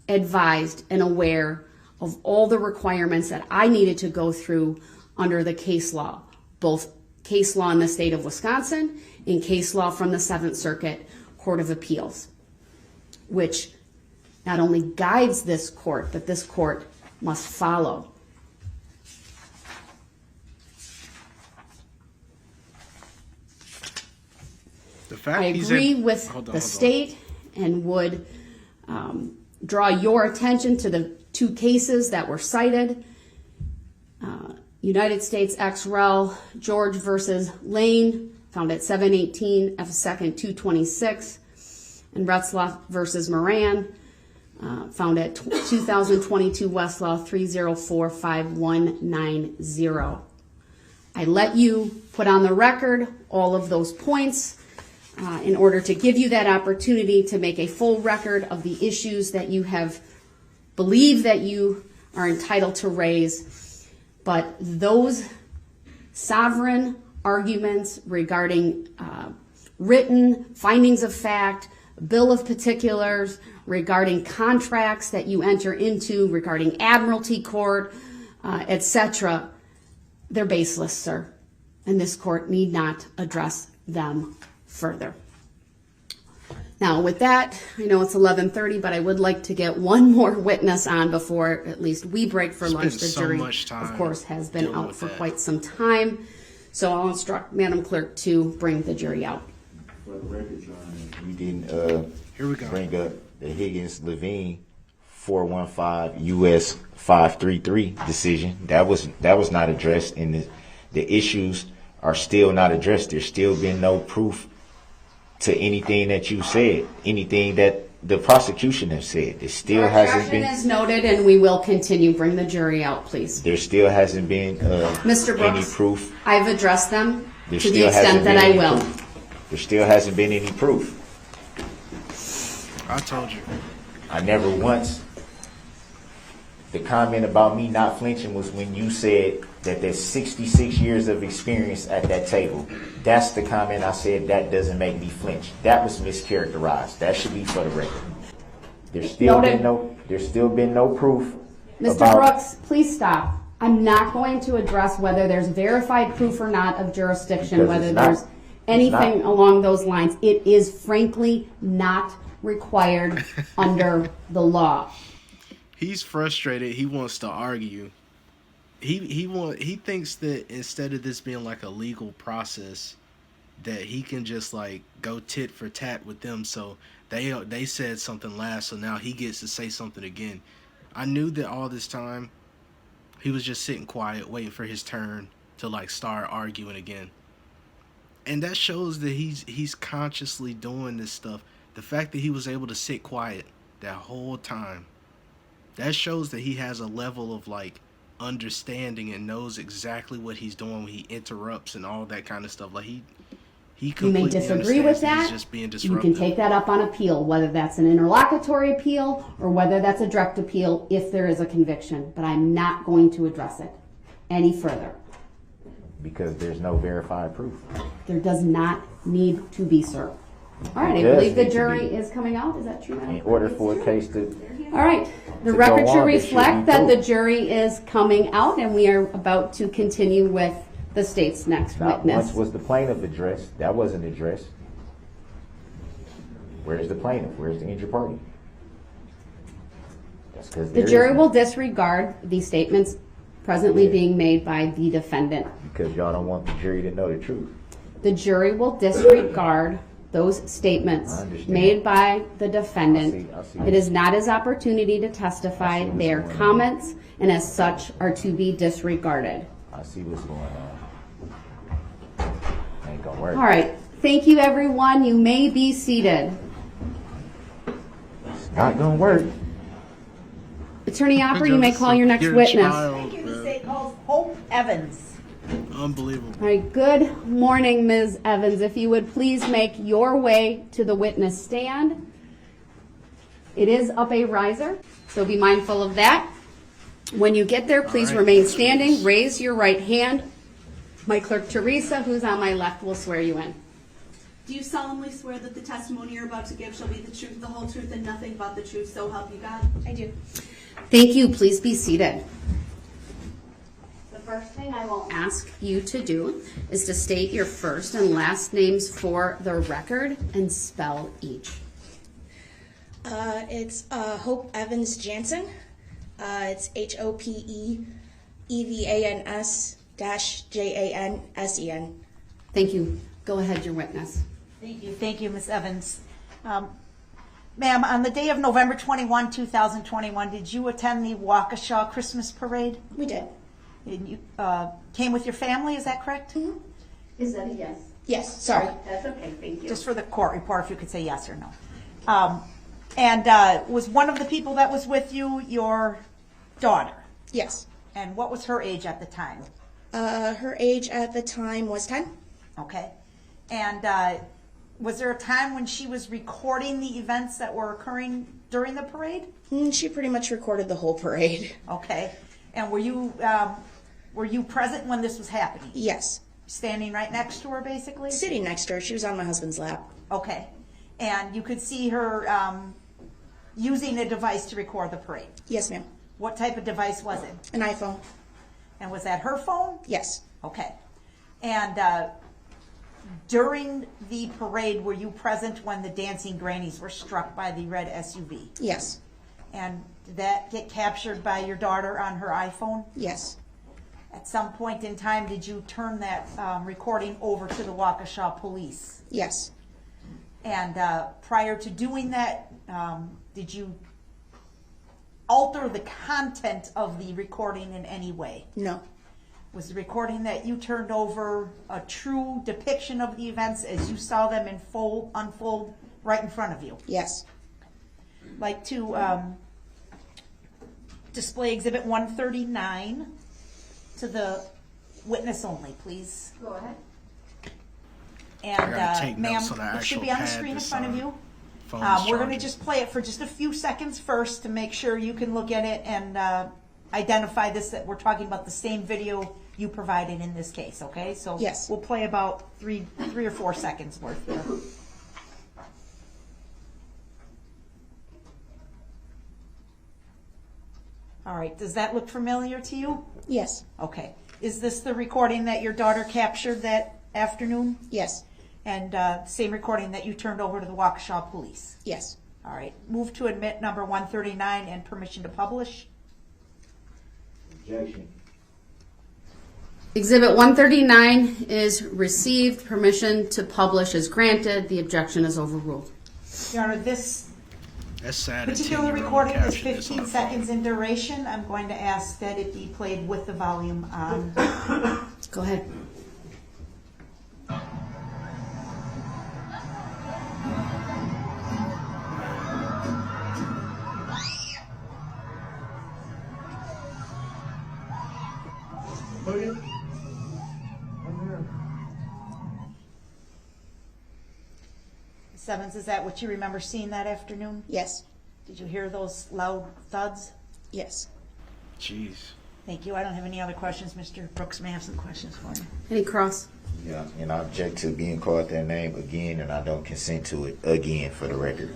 Speaker 2: advised and aware of all the requirements that I needed to go through under the case law, both case law in the state of Wisconsin and case law from the 7th Circuit Court of Appeals, which not only guides this court, but this court must follow.
Speaker 1: The fact
Speaker 2: I agree with the state and would draw your attention to the 2 cases that were cited. United States ex rel. George versus Lane, found at 718 F. 2nd 226, and Retzlaff versus Moran, found at 2022 Westlaw 3045190. I let you put on the record all of those points in order to give you that opportunity to make a full record of the issues that you have believed that you are entitled to raise. But those sovereign arguments regarding written findings of fact, bill of particulars, regarding contracts that you enter into, regarding admiralty court, etc., they're baseless, sir. And this court need not address them further. Now, with that, I know it's 11:30, but I would like to get one more witness on before at least we break for lunch. The jury, of course, has been out for quite some time. So I'll instruct Madam Clerk to bring the jury out.
Speaker 4: For the record, Your Honor, you didn't
Speaker 1: Here we go.
Speaker 4: bring up the Higgins-Levine 415 U.S. 533 decision. That was not addressed, and the issues are still not addressed. There's still been no proof to anything that you said, anything that the prosecution has said. There still hasn't been.
Speaker 2: Objection is noted, and we will continue. Bring the jury out, please.
Speaker 4: There still hasn't been
Speaker 2: Mr. Brooks,
Speaker 4: any proof.
Speaker 2: I've addressed them
Speaker 4: There
Speaker 2: to the
Speaker 4: still
Speaker 2: extent
Speaker 4: hasn't
Speaker 2: that
Speaker 4: been
Speaker 2: I
Speaker 4: any
Speaker 2: will.
Speaker 4: proof. There still hasn't been any proof.
Speaker 1: I told you.
Speaker 4: I never once. The comment about me not flinching was when you said that there's 66 years of experience at that table. That's the comment I said that doesn't make me flinch. That was mischaracterized. That should be for the record. There's still been no proof.
Speaker 2: Mr. Brooks, please stop. I'm not going to address whether there's verified proof or not of jurisdiction,
Speaker 4: Because
Speaker 2: whether
Speaker 4: it's not.
Speaker 2: there's anything along those lines. It is frankly not required under the law.
Speaker 1: He's frustrated. He wants to argue. He thinks that instead of this being like a legal process, that he can just like go tit for tat with them. So they said something last, so now he gets to say something again. I knew that all this time he was just sitting quiet, waiting for his turn to like start arguing again. And that shows that he's consciously doing this stuff. The fact that he was able to sit quiet that whole time, that shows that he has a level of like understanding and knows exactly what he's doing when he interrupts and all that kind of stuff. Like he
Speaker 2: You may
Speaker 1: completely
Speaker 2: disagree with
Speaker 1: understands that he's
Speaker 2: that.
Speaker 1: just being
Speaker 2: You
Speaker 1: disruptive.
Speaker 2: can take that up on appeal, whether that's an interlocutory appeal or whether that's a direct appeal if there is a conviction. But I'm not going to address it any further.
Speaker 4: Because there's no verified proof.
Speaker 2: There does not need to be, sir. All right, I
Speaker 4: It
Speaker 2: believe
Speaker 4: does
Speaker 2: the
Speaker 4: need to
Speaker 2: jury
Speaker 4: be.
Speaker 2: is coming out. Is that true, Madam
Speaker 4: In order for a case to
Speaker 2: All right, the
Speaker 4: To
Speaker 2: record
Speaker 4: go
Speaker 2: should
Speaker 4: on, there should
Speaker 2: reflect
Speaker 4: be
Speaker 2: that the
Speaker 4: proof.
Speaker 2: jury is coming out, and we are about to continue with the state's next
Speaker 4: not
Speaker 2: witness.
Speaker 4: once was the plaintiff addressed. That wasn't addressed. Where's the plaintiff? Where's the injured party? That's because
Speaker 2: The jury will disregard the statements presently being made by the defendant.
Speaker 4: because y'all don't want the jury to know the truth.
Speaker 2: The jury will disregard those statements
Speaker 4: I understand.
Speaker 2: made by the defendant.
Speaker 4: I see.
Speaker 2: It is not his opportunity to testify. They are comments, and as such are to be disregarded.
Speaker 4: I see what's going on. Ain't gonna work.
Speaker 2: All right, thank you, everyone. You may be seated.
Speaker 4: It's not gonna work.
Speaker 2: Attorney Opper, you may call your next witness.
Speaker 1: Child,
Speaker 3: Thank you,
Speaker 1: bro.
Speaker 3: Ms. State calls Hope Evans.
Speaker 1: Unbelievable.
Speaker 2: All right, good morning, Ms. Evans. If you would please make your way to the witness stand. It is up a riser, so be mindful of that. When you get there, please
Speaker 1: All right.
Speaker 2: remain standing. Raise your right hand. My clerk, Teresa, who's on my left, will swear you in.
Speaker 5: Do you solemnly swear that the testimony you're about to give shall be the truth, the whole truth, and nothing but the truth, so help you God?
Speaker 6: I do.
Speaker 2: Thank you. Please be seated. The first thing I will ask you to do is to state your first and last names for the record and spell each.
Speaker 6: It's Hope Evans Jansen. It's HOPEVANS-JANSEN.
Speaker 2: Thank you. Go ahead, your witness.
Speaker 3: Thank you, Ms. Evans. Ma'am, on the day of November 21, 2021, did you attend the Waukesha Christmas Parade?
Speaker 6: We did.
Speaker 3: And you came with your family, is that correct?
Speaker 6: Mm-hmm.
Speaker 2: Is that a yes?
Speaker 6: Yes, sorry.
Speaker 2: That's okay. Thank you.
Speaker 3: Just for the court report, if you could say yes or no. And was one of the people that was with you your daughter?
Speaker 6: Yes.
Speaker 3: And what was her age at the time?
Speaker 6: Her age at the time was 10.
Speaker 3: Okay. And was there a time when she was recording the events that were occurring during the parade?
Speaker 6: She pretty much recorded the whole parade.
Speaker 3: Okay. And were you present when this was happening?
Speaker 6: Yes.
Speaker 3: Standing right next to her, basically?
Speaker 6: Sitting next to her. She was on my husband's lap.
Speaker 3: Okay. And you could see her using a device to record the parade.
Speaker 6: Yes, ma'am.
Speaker 3: What type of device was it?
Speaker 6: An iPhone.
Speaker 3: And was that her phone?
Speaker 6: Yes.
Speaker 3: Okay. And during the parade, were you present when the dancing grannies were struck by the red SUV?
Speaker 6: Yes.
Speaker 3: And did that get captured by your daughter on her iPhone?
Speaker 6: Yes.
Speaker 3: At some point in time, did you turn that recording over to the Waukesha police?
Speaker 6: Yes.
Speaker 3: And prior to doing that, did you alter the content of the recording in any way?
Speaker 6: No.
Speaker 3: Was the recording that you turned over a true depiction of the events as you saw them unfold right in front of you?
Speaker 6: Yes.
Speaker 3: Like to display Exhibit 139 to the witness only, please.
Speaker 2: Go ahead.
Speaker 3: And
Speaker 1: gotta take
Speaker 3: ma'am,
Speaker 1: notes on the
Speaker 3: it should
Speaker 1: actual
Speaker 3: be on the
Speaker 1: pad
Speaker 3: screen in
Speaker 1: this
Speaker 3: front of you.
Speaker 1: phone's
Speaker 3: We're going to
Speaker 1: charging.
Speaker 3: just play it for just a few seconds first to make sure you can look at it and identify this, that we're talking about the same video you provided in this case, okay? So
Speaker 6: Yes.
Speaker 3: we'll play about three or 4 seconds worth there. All right, does that look familiar to you?
Speaker 6: Yes.
Speaker 3: Okay. Is this the recording that your daughter captured that afternoon?
Speaker 6: Yes.
Speaker 3: And same recording that you turned over to the Waukesha police?
Speaker 6: Yes.
Speaker 3: All right. Move to admit number 139 and permission to publish.
Speaker 4: Objection.
Speaker 2: Exhibit 139 is received. Permission to publish is granted. The objection is overruled.
Speaker 3: Your Honor, this
Speaker 1: That's sad. a
Speaker 3: particular
Speaker 1: 10-year-old
Speaker 3: recording is
Speaker 1: captured this on
Speaker 3: 15
Speaker 1: a phone.
Speaker 3: seconds in duration. I'm going to ask that it be played with the volume on.
Speaker 2: Go ahead.
Speaker 3: Ms. Evans, is that what you remember seeing that afternoon?
Speaker 6: Yes.
Speaker 3: Did you hear those loud thuds?
Speaker 6: Yes.
Speaker 1: Jeez.
Speaker 3: Thank you. I don't have any other questions. Mr. Brooks may have some questions for you.
Speaker 2: Any cross?
Speaker 4: Yeah, and I object to being called that name again, and I don't consent to it again for the record.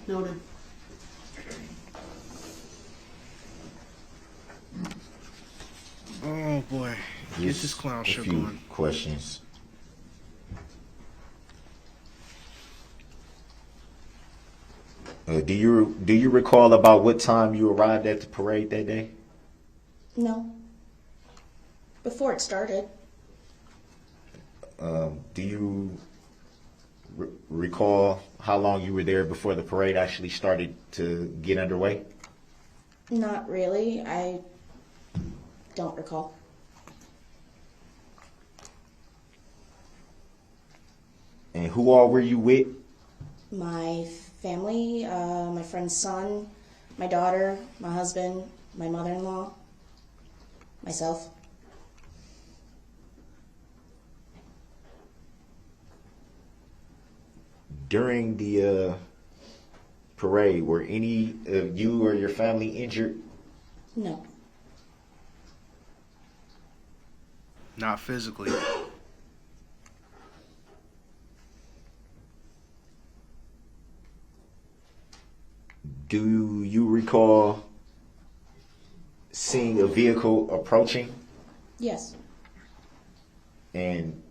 Speaker 2: Noted.
Speaker 1: Oh boy. Get this clown
Speaker 4: a
Speaker 1: show
Speaker 4: few
Speaker 1: going.
Speaker 4: questions. Do you recall about what time you arrived at the parade that day?
Speaker 6: No. Before it started.
Speaker 4: Do you recall how long you were there before the parade actually started to get underway?
Speaker 6: Not really. I don't recall.
Speaker 4: And who all were you with?
Speaker 6: My family, my friend's son, my daughter, my husband, my mother-in-law, myself.
Speaker 4: During the parade, were any of you or your family injured?
Speaker 6: No.
Speaker 1: Not physically.
Speaker 4: Do you recall seeing a vehicle approaching?
Speaker 6: Yes.
Speaker 4: And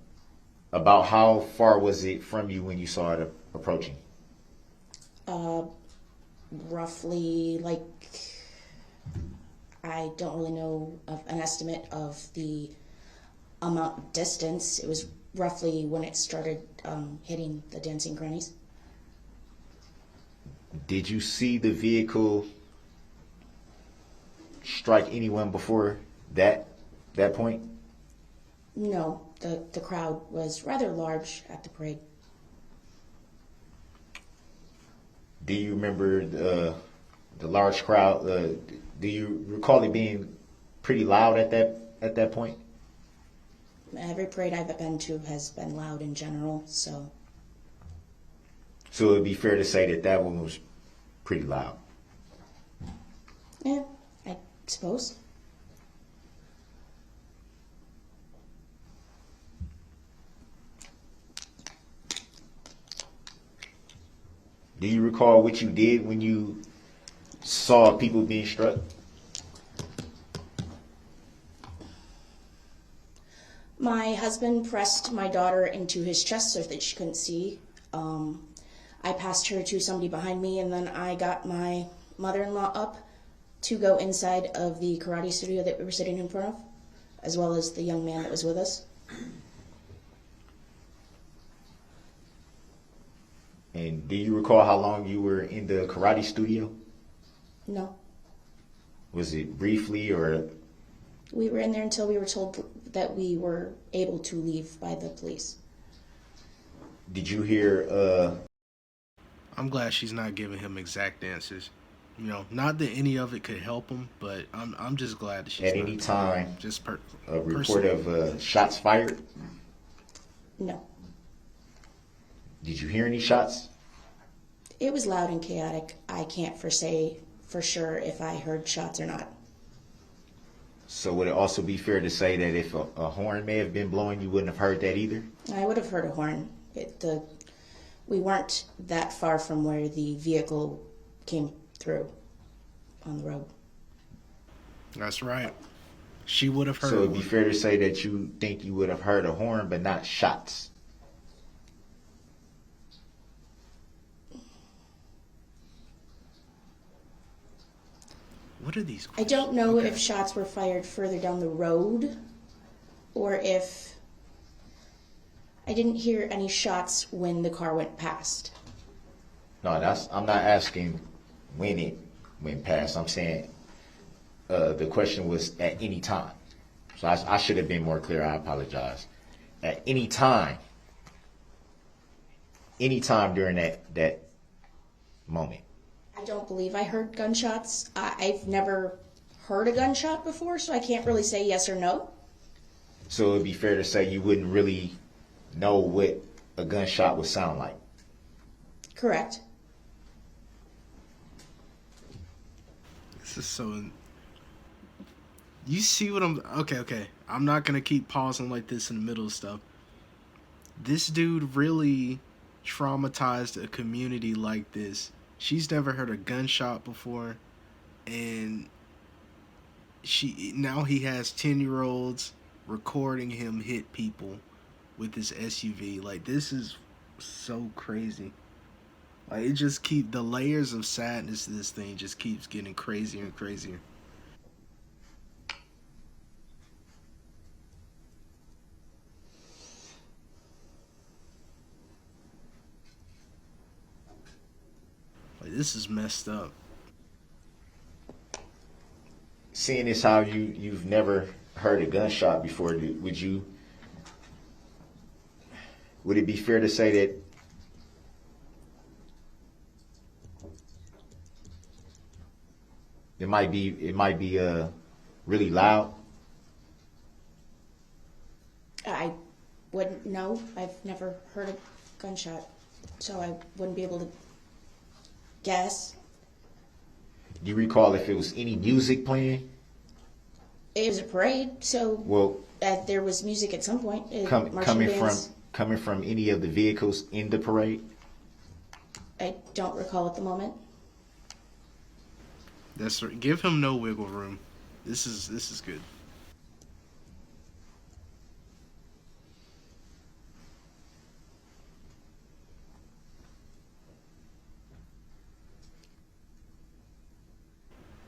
Speaker 4: about how far was it from you when you saw it approaching?
Speaker 6: Roughly, like, I don't really know of an estimate of the amount of distance. It was roughly when it started hitting the dancing grannies.
Speaker 4: Did you see the vehicle strike anyone before that point?
Speaker 6: No, the crowd was rather large at the parade.
Speaker 4: Do you remember the large crowd? Do you recall it being pretty loud at that point?
Speaker 6: Every parade I've been to has been loud in general, so
Speaker 4: So it'd be fair to say that one was pretty loud.
Speaker 6: yeah, I suppose.
Speaker 4: Do you recall what you did when you saw people being struck?
Speaker 6: My husband pressed my daughter into his chest so that she couldn't see. I passed her to somebody behind me, and then I got my mother-in-law up to go inside of the karate studio that we were sitting in front of, as well as the young man that was with us.
Speaker 4: And do you recall how long you were in the karate studio?
Speaker 6: No.
Speaker 4: Was it briefly or?
Speaker 6: We were in there until we were told that we were able to leave by the police.
Speaker 4: Did you hear,
Speaker 1: I'm glad she's not giving him exact answers. You know, not that any of it could help him, but I'm just glad that she's
Speaker 4: at
Speaker 1: not
Speaker 4: any time,
Speaker 1: just
Speaker 4: a report of shots fired?
Speaker 6: No.
Speaker 4: Did you hear any shots?
Speaker 6: It was loud and chaotic. I can't say for sure if I heard shots or not.
Speaker 4: So would it also be fair to say that if a horn may have been blowing, you wouldn't have heard that either?
Speaker 6: I would have heard a horn. We weren't that far from where the vehicle came through on the road.
Speaker 1: That's right. She would have heard.
Speaker 4: So it'd be fair to say that you think you would have heard a horn, but not shots.
Speaker 1: What are these
Speaker 6: I don't know
Speaker 1: Okay.
Speaker 6: if shots were fired further down the road or if I didn't hear any shots when the car went past.
Speaker 4: No, I'm not asking when it went past. I'm saying the question was at any time. So I should have been more clear. I apologize. At any time during that moment.
Speaker 6: I don't believe I heard gunshots. I've never heard a gunshot before, so I can't really say yes or no.
Speaker 4: So it'd be fair to say you wouldn't really know what a gunshot would sound like.
Speaker 6: Correct.
Speaker 1: This is so. You see what I'm. Okay. I'm not gonna keep pausing like this in the middle of stuff. This dude really traumatized a community like this. She's never heard a gunshot before, and now he has 10-year-olds recording him hit people with his SUV. Like, this is so crazy. Like, it just the layers of sadness to this thing just keeps getting crazier and crazier. Like, this is messed up.
Speaker 4: Seeing as how you've never heard a gunshot before, would it be fair to say that it might be really loud?
Speaker 6: I wouldn't know. I've never heard a gunshot, so I wouldn't be able to guess.
Speaker 4: Do you recall if it was any music playing?
Speaker 6: It was a parade, so
Speaker 4: Well,
Speaker 6: there was music at some point.
Speaker 4: coming from any of the vehicles in the parade?
Speaker 6: I don't recall at the moment.
Speaker 1: That's right. Give him no wiggle room. This is good.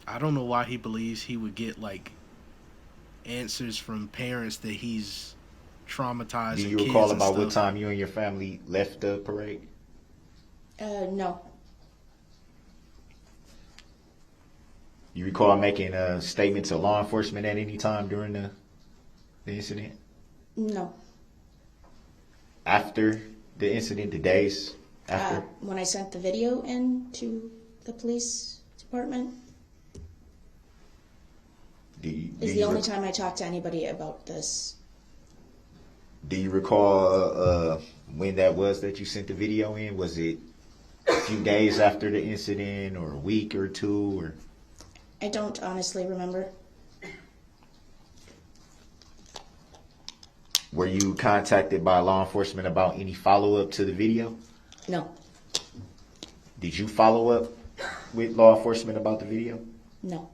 Speaker 1: I don't know why he believes he would get like answers from parents that he's traumatized.
Speaker 4: Do
Speaker 1: and
Speaker 4: you
Speaker 1: kids
Speaker 4: recall
Speaker 1: and
Speaker 4: about what
Speaker 1: stuff.
Speaker 4: time you and your family left the parade?
Speaker 6: No.
Speaker 4: You recall making a statement to law enforcement at any time during the incident?
Speaker 6: No.
Speaker 4: After the incident, the days after?
Speaker 6: When I sent the video in to the police department is the only time I talked to anybody about this.
Speaker 4: Do you recall when that was that you sent the video in? Was it a few days after the incident or a week or two? Or
Speaker 6: I don't honestly remember.
Speaker 4: were you contacted by law enforcement about any follow-up to the video?
Speaker 6: No.
Speaker 4: Did you follow up with law enforcement about the video?
Speaker 6: No.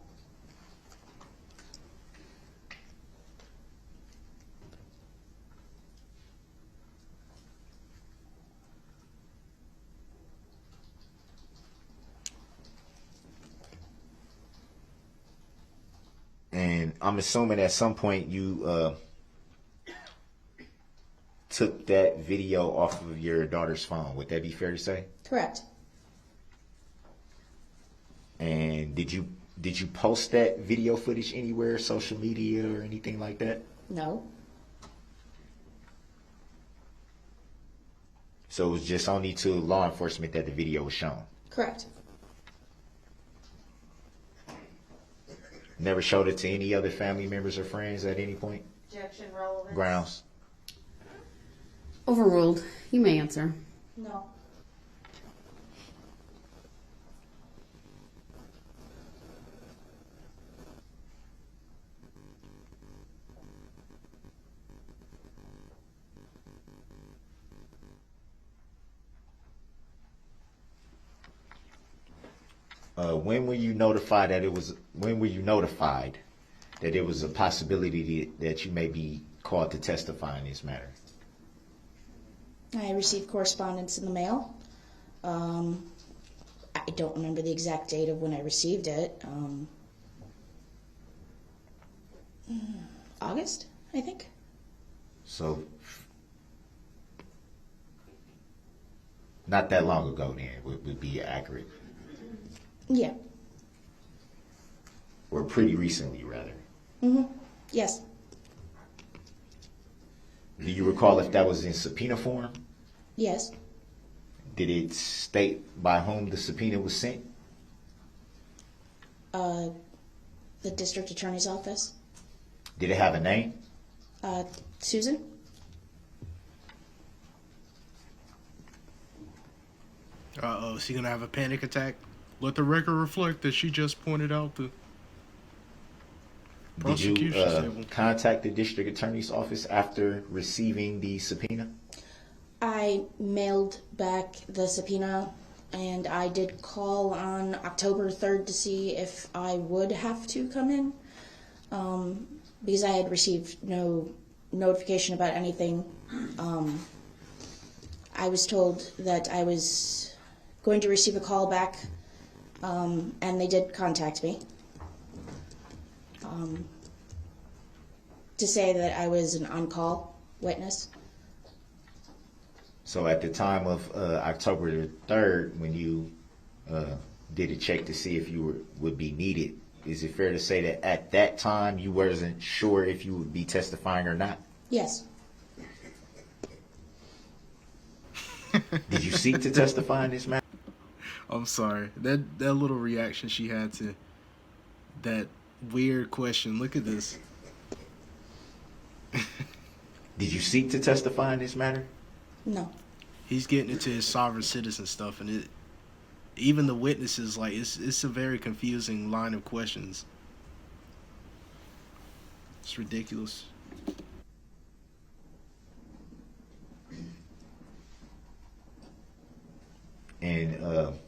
Speaker 4: And I'm assuming at some point you took that video off of your daughter's phone. Would that be fair to say?
Speaker 6: Correct.
Speaker 4: And did you post that video footage anywhere, social media or anything like that?
Speaker 6: No.
Speaker 4: So it was just only to law enforcement that the video was shown.
Speaker 6: Correct.
Speaker 4: Never showed it to any other family members or friends at any point?
Speaker 3: Objection, relevance.
Speaker 4: Grounds.
Speaker 2: Overruled. You may answer.
Speaker 6: No.
Speaker 4: When were you notified that it was? When were you notified that it was a possibility that you may be called to testify in this matter?
Speaker 6: I received correspondence in the mail. I don't remember the exact date of when I received it. August, I think.
Speaker 4: So, not that long ago then would be accurate.
Speaker 6: Yeah.
Speaker 4: Or pretty recently, rather.
Speaker 6: Yes.
Speaker 4: Do you recall if that was in subpoena form?
Speaker 6: Yes.
Speaker 4: Did it state by whom the subpoena was sent?
Speaker 6: The district attorney's office.
Speaker 4: Did it have a name?
Speaker 6: Susan?
Speaker 1: Uh-oh, is he gonna have a panic attack? Let the record reflect that she just pointed out the
Speaker 4: Did you
Speaker 1: prosecution table.
Speaker 4: contact the district attorney's office after receiving the subpoena?
Speaker 6: I mailed back the subpoena, and I did call on October 3rd to see if I would have to come in, because I had received no notification about anything. I was told that I was going to receive a call back, and they did contact me to say that I was an on-call witness.
Speaker 4: So at the time of October the 3rd, when you did a check to see if you would be needed, is it fair to say that at that time you wasn't sure if you would be testifying or not?
Speaker 6: Yes.
Speaker 4: Did you seek to testify in this matter?
Speaker 1: I'm sorry. That little reaction she had to that weird question. Look at this.
Speaker 4: Did you seek to testify in this matter?
Speaker 6: No.
Speaker 1: He's getting into his sovereign citizen stuff, and even the witnesses, like, it's a very confusing line of questions. It's ridiculous.
Speaker 4: And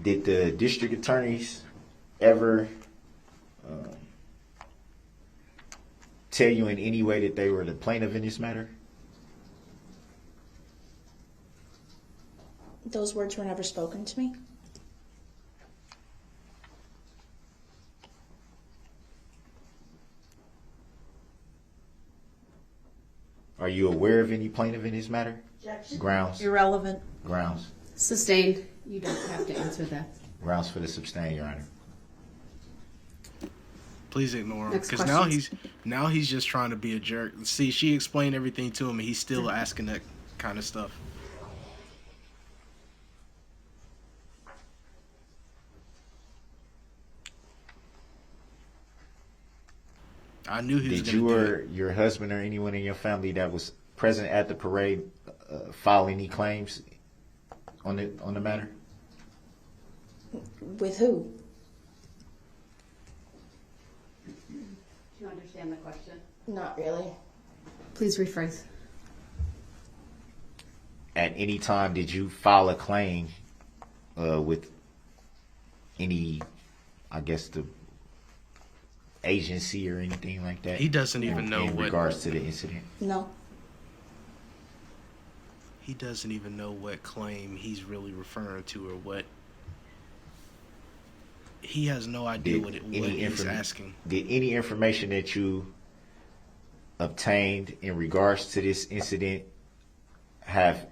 Speaker 4: did the district attorneys ever tell you in any way that they were the plaintiff in this matter?
Speaker 6: Those words were never spoken to me.
Speaker 4: Are you aware of any plaintiff in this matter?
Speaker 3: Objection.
Speaker 4: Grounds.
Speaker 3: Irrelevant.
Speaker 4: Grounds.
Speaker 2: Sustained. You don't have to answer that.
Speaker 4: Grounds for the sustain, Your Honor.
Speaker 1: Please ignore him,
Speaker 2: Next
Speaker 1: because now he's just trying to be a jerk. See, she explained everything to him, and he's still asking that kind of stuff. I knew he was
Speaker 4: Did
Speaker 1: going
Speaker 4: you
Speaker 1: to do
Speaker 4: or
Speaker 1: it.
Speaker 4: your husband or anyone in your family that was present at the parade file any claims on the matter?
Speaker 6: With who?
Speaker 2: Do you understand the question?
Speaker 6: Not really.
Speaker 2: Please rephrase.
Speaker 4: At any time, did you file a claim with any, I guess, the agency or anything like that?
Speaker 1: He doesn't even know
Speaker 4: in
Speaker 1: what
Speaker 4: regards to the incident.
Speaker 6: No.
Speaker 1: he doesn't even know what claim he's really referring to or what He has no idea what he's asking.
Speaker 4: Did any information that you obtained in regards to this incident have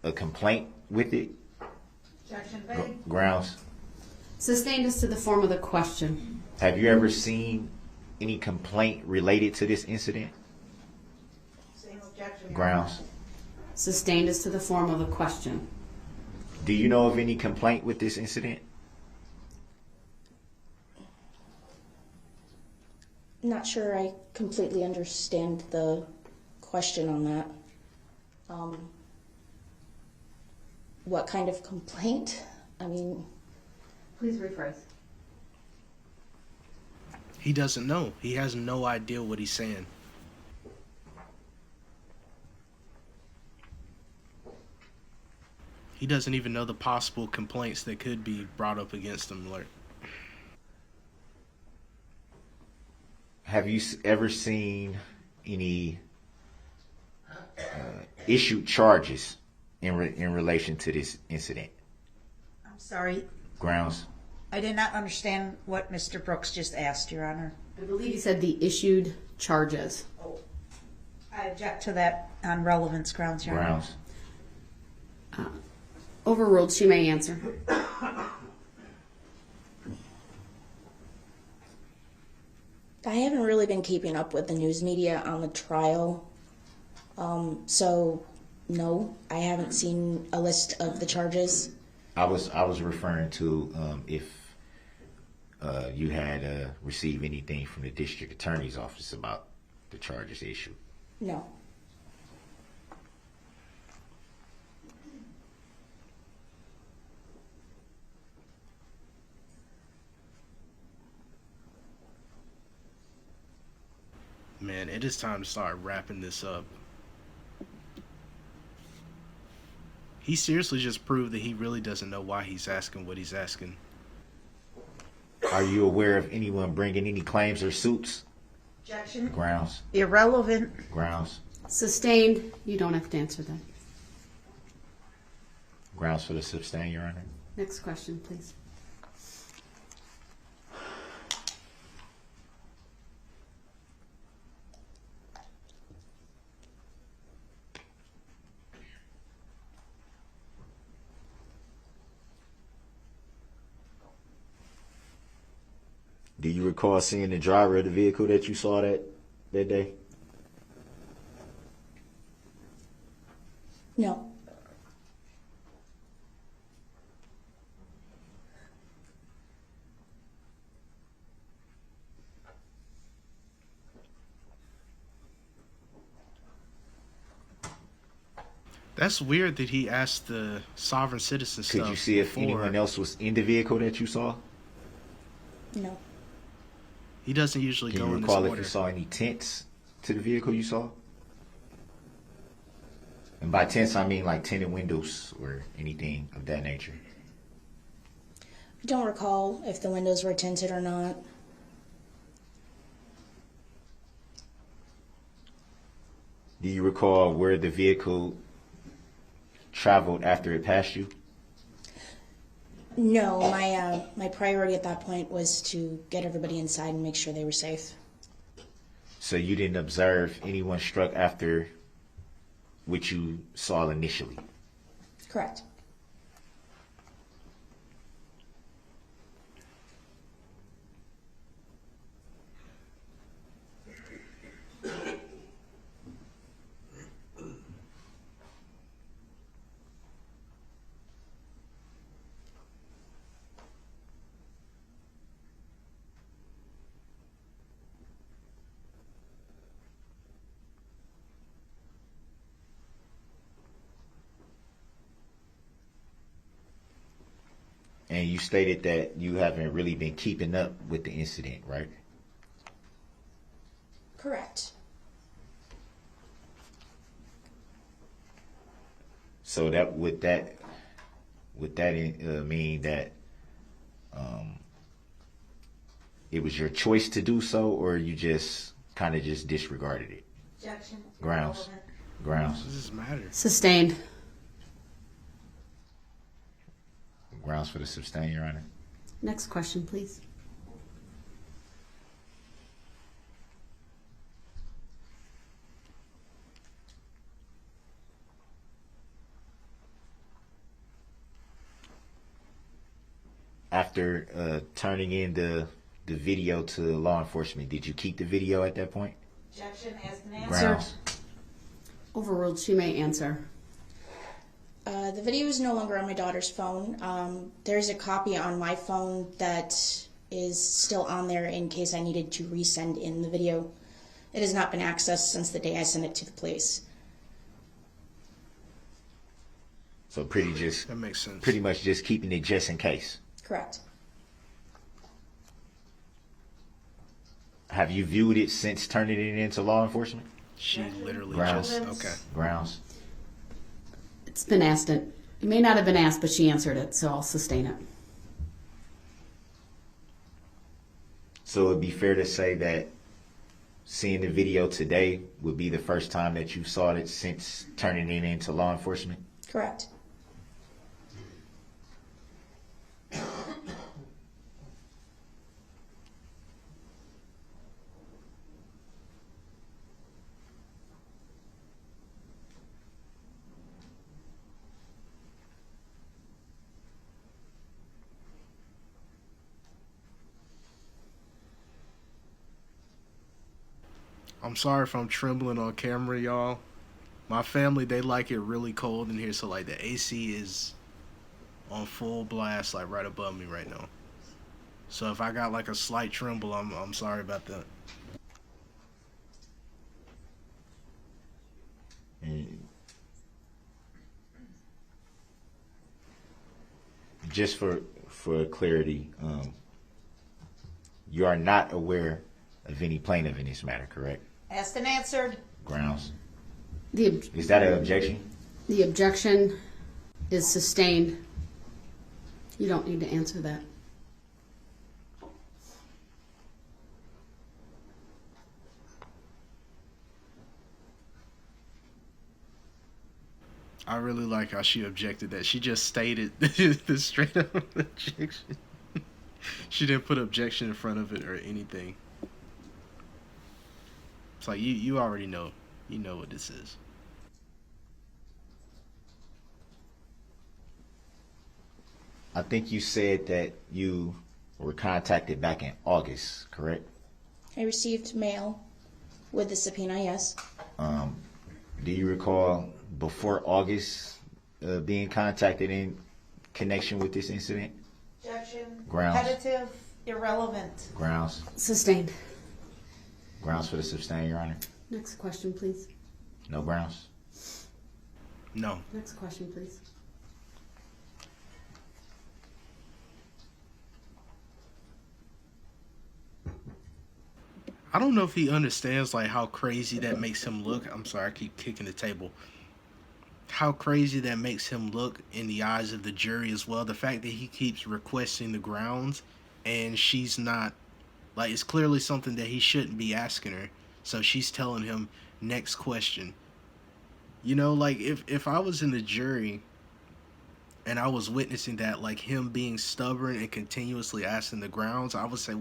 Speaker 4: a complaint with it? Grounds.
Speaker 2: Sustained as to the form of the question.
Speaker 4: Have you ever seen any complaint related to this incident? Grounds.
Speaker 2: Sustained as to the form of the question.
Speaker 4: Do you know of any complaint with this incident?
Speaker 6: Not sure I completely understand the question on that. What kind of complaint? I mean...
Speaker 2: Please rephrase.
Speaker 1: He doesn't know. He has no idea what he's saying. He doesn't even know the possible complaints that could be brought up against him. Like,
Speaker 4: have you ever seen any issued charges in relation to this incident?
Speaker 3: I'm sorry.
Speaker 4: Grounds.
Speaker 3: I did not understand what Mr. Brooks just asked, Your Honor.
Speaker 2: I believe he said the issued charges.
Speaker 3: I object to that on relevance grounds, Your Honor.
Speaker 4: Grounds.
Speaker 2: Overruled. She may answer.
Speaker 6: I haven't really been keeping up with the news media on the trial. So, no, I haven't seen a list of the charges.
Speaker 4: I was referring to if you had received anything from the district attorney's office about the charges issued.
Speaker 6: No.
Speaker 1: man, it is time to start wrapping this up. He seriously just proved that he really doesn't know why he's asking what he's asking.
Speaker 4: Are you aware of anyone bringing any claims or suits?
Speaker 3: Objection.
Speaker 4: Grounds.
Speaker 3: Irrelevant.
Speaker 4: Grounds.
Speaker 2: Sustained. You don't have to answer that.
Speaker 4: Grounds for the sustain, Your Honor.
Speaker 2: Next question, please.
Speaker 4: Do you recall seeing the driver of the vehicle that you saw that day?
Speaker 6: No.
Speaker 1: That's weird that he asked the sovereign citizen stuff.
Speaker 4: Could you see if
Speaker 1: before.
Speaker 4: anyone else was in the vehicle that you saw?
Speaker 6: No.
Speaker 1: He doesn't usually
Speaker 4: Can
Speaker 1: go
Speaker 4: you
Speaker 1: in this
Speaker 4: recall
Speaker 1: order.
Speaker 4: if you saw any tents to the vehicle you saw? And by tents, I mean like tinted windows or anything of that nature.
Speaker 6: I don't recall if the windows were tinted or not.
Speaker 4: Do you recall where the vehicle traveled after it passed you?
Speaker 6: No, my priority at that point was to get everybody inside and make sure they were safe.
Speaker 4: So you didn't observe anyone struck after what you saw initially?
Speaker 6: Correct.
Speaker 4: And you stated that you haven't really been keeping up with the incident, right?
Speaker 6: Correct.
Speaker 4: So that would that mean that it was your choice to do so, or you just kind of just disregarded it?
Speaker 3: Objection.
Speaker 4: Grounds. Grounds.
Speaker 1: What does this matter?
Speaker 2: Sustained.
Speaker 4: Grounds for the sustain, Your Honor.
Speaker 2: Next question, please.
Speaker 4: After turning in the video to law enforcement, did you keep the video at that point?
Speaker 3: Objection as an answer.
Speaker 4: Grounds.
Speaker 2: Overruled. She may answer.
Speaker 6: The video is no longer on my daughter's phone. There's a copy on my phone that is still on there in case I needed to resend in the video. It has not been accessed since the day I sent it to the police.
Speaker 4: So
Speaker 1: That makes sense.
Speaker 4: pretty much just keeping it just in case.
Speaker 6: Correct.
Speaker 4: Have you viewed it since turning it into law enforcement?
Speaker 1: She literally
Speaker 4: Grounds.
Speaker 1: just okay.
Speaker 4: Grounds.
Speaker 2: It's been asked. It may not have been asked, but she answered it, so I'll sustain it.
Speaker 4: So it'd be fair to say that seeing the video today would be the first time that you saw it since turning it into law enforcement?
Speaker 6: Correct.
Speaker 1: I'm sorry if I'm trembling on camera, y'all. My family, they like it really cold in here, so like the AC is on full blast, like right above me right now. So if I got like a slight tremble, I'm sorry about that.
Speaker 4: And just for clarity, you are not aware of any plaintiff in this matter, correct?
Speaker 3: Asked and answered.
Speaker 4: Grounds.
Speaker 2: The
Speaker 4: Is that an objection?
Speaker 2: objection is sustained. You don't need to answer that.
Speaker 1: I really like how she objected that. She just stated the straight up objection. She didn't put objection in front of it or anything. It's like you already know. You know what this is.
Speaker 4: I think you said that you were contacted back in August, correct?
Speaker 6: I received mail with the subpoena, yes.
Speaker 4: Do you recall before August being contacted in connection with this incident?
Speaker 3: Objection.
Speaker 4: Grounds.
Speaker 3: Repetitive. Irrelevant.
Speaker 4: Grounds.
Speaker 2: Sustained.
Speaker 4: Grounds for the sustain, Your Honor?
Speaker 2: Next question, please.
Speaker 4: No grounds?
Speaker 1: No.
Speaker 2: Next question, please.
Speaker 1: I don't know if he understands like how crazy that makes him look. I'm sorry, I keep kicking the table. How crazy that makes him look in the eyes of the jury as well. The fact that he keeps requesting the grounds and she's not, like, it's clearly something that he shouldn't be asking her. So she's telling him, next question. You know, like if I was in the jury and I was witnessing that, like him being stubborn and continuously asking the grounds, I would say,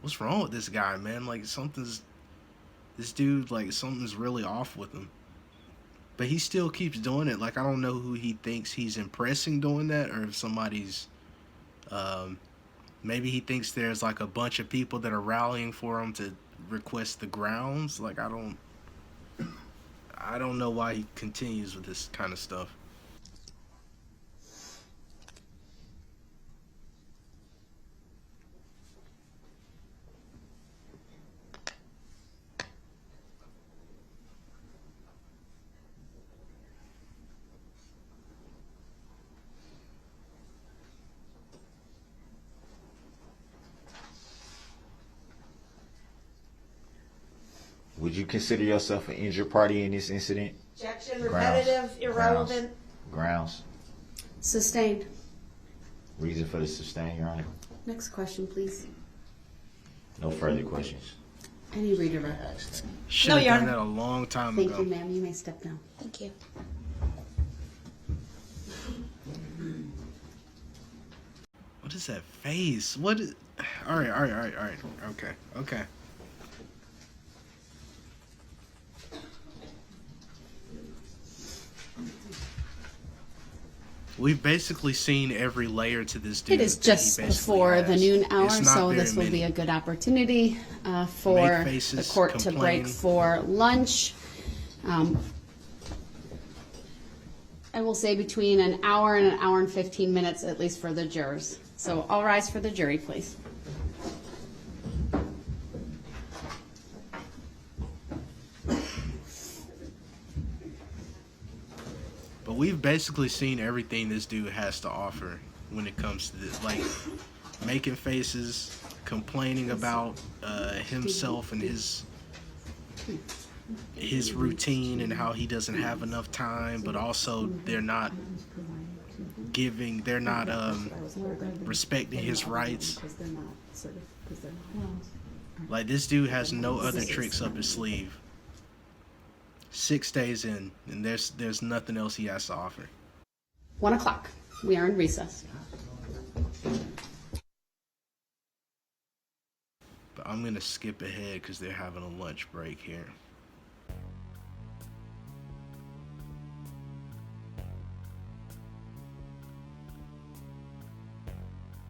Speaker 1: what's wrong with this guy, man? Like something's really off with him. But he still keeps doing it. Like I don't know who he thinks he's impressing doing that, or if somebody's maybe he thinks there's like a bunch of people that are rallying for him to request the grounds. Like I don't know why he continues with this kind of stuff.
Speaker 4: Would you consider yourself an injured party in this incident?
Speaker 3: Objection.
Speaker 4: Grounds.
Speaker 3: Repetitive. Irrelevant.
Speaker 4: Grounds.
Speaker 2: Sustained.
Speaker 4: Reason for the sustain, Your Honor?
Speaker 2: Next question, please.
Speaker 4: No further questions.
Speaker 2: Any redirect.
Speaker 1: Should
Speaker 3: No,
Speaker 1: have
Speaker 3: Your
Speaker 1: done
Speaker 3: Honor.
Speaker 1: that a long time
Speaker 2: Thank
Speaker 1: ago.
Speaker 2: you, ma'am. You may step down.
Speaker 6: Thank you.
Speaker 1: What is is that face? What is... All right. Okay. We've basically seen every layer to this dude.
Speaker 2: It is
Speaker 1: that he
Speaker 2: just
Speaker 1: basically
Speaker 2: before the
Speaker 1: has.
Speaker 2: noon hour,
Speaker 1: It's not
Speaker 2: so
Speaker 1: very
Speaker 2: this will be
Speaker 1: many.
Speaker 2: a good opportunity for
Speaker 1: Make
Speaker 2: the
Speaker 1: faces,
Speaker 2: court to break
Speaker 1: complain.
Speaker 2: for lunch. I will say between an hour and 15 minutes, at least for the jurors. So all rise for the jury, please.
Speaker 1: But we've basically seen everything this dude has to offer when it comes to this, like making faces, complaining about himself and his routine and how he doesn't have enough time, but also they're not respecting his rights. Like, this dude has no other tricks up his sleeve. 6 days in, and there's nothing else he has to offer.
Speaker 2: 1 o'clock. We are in recess.
Speaker 1: But I'm gonna skip ahead because they're having a lunch break here.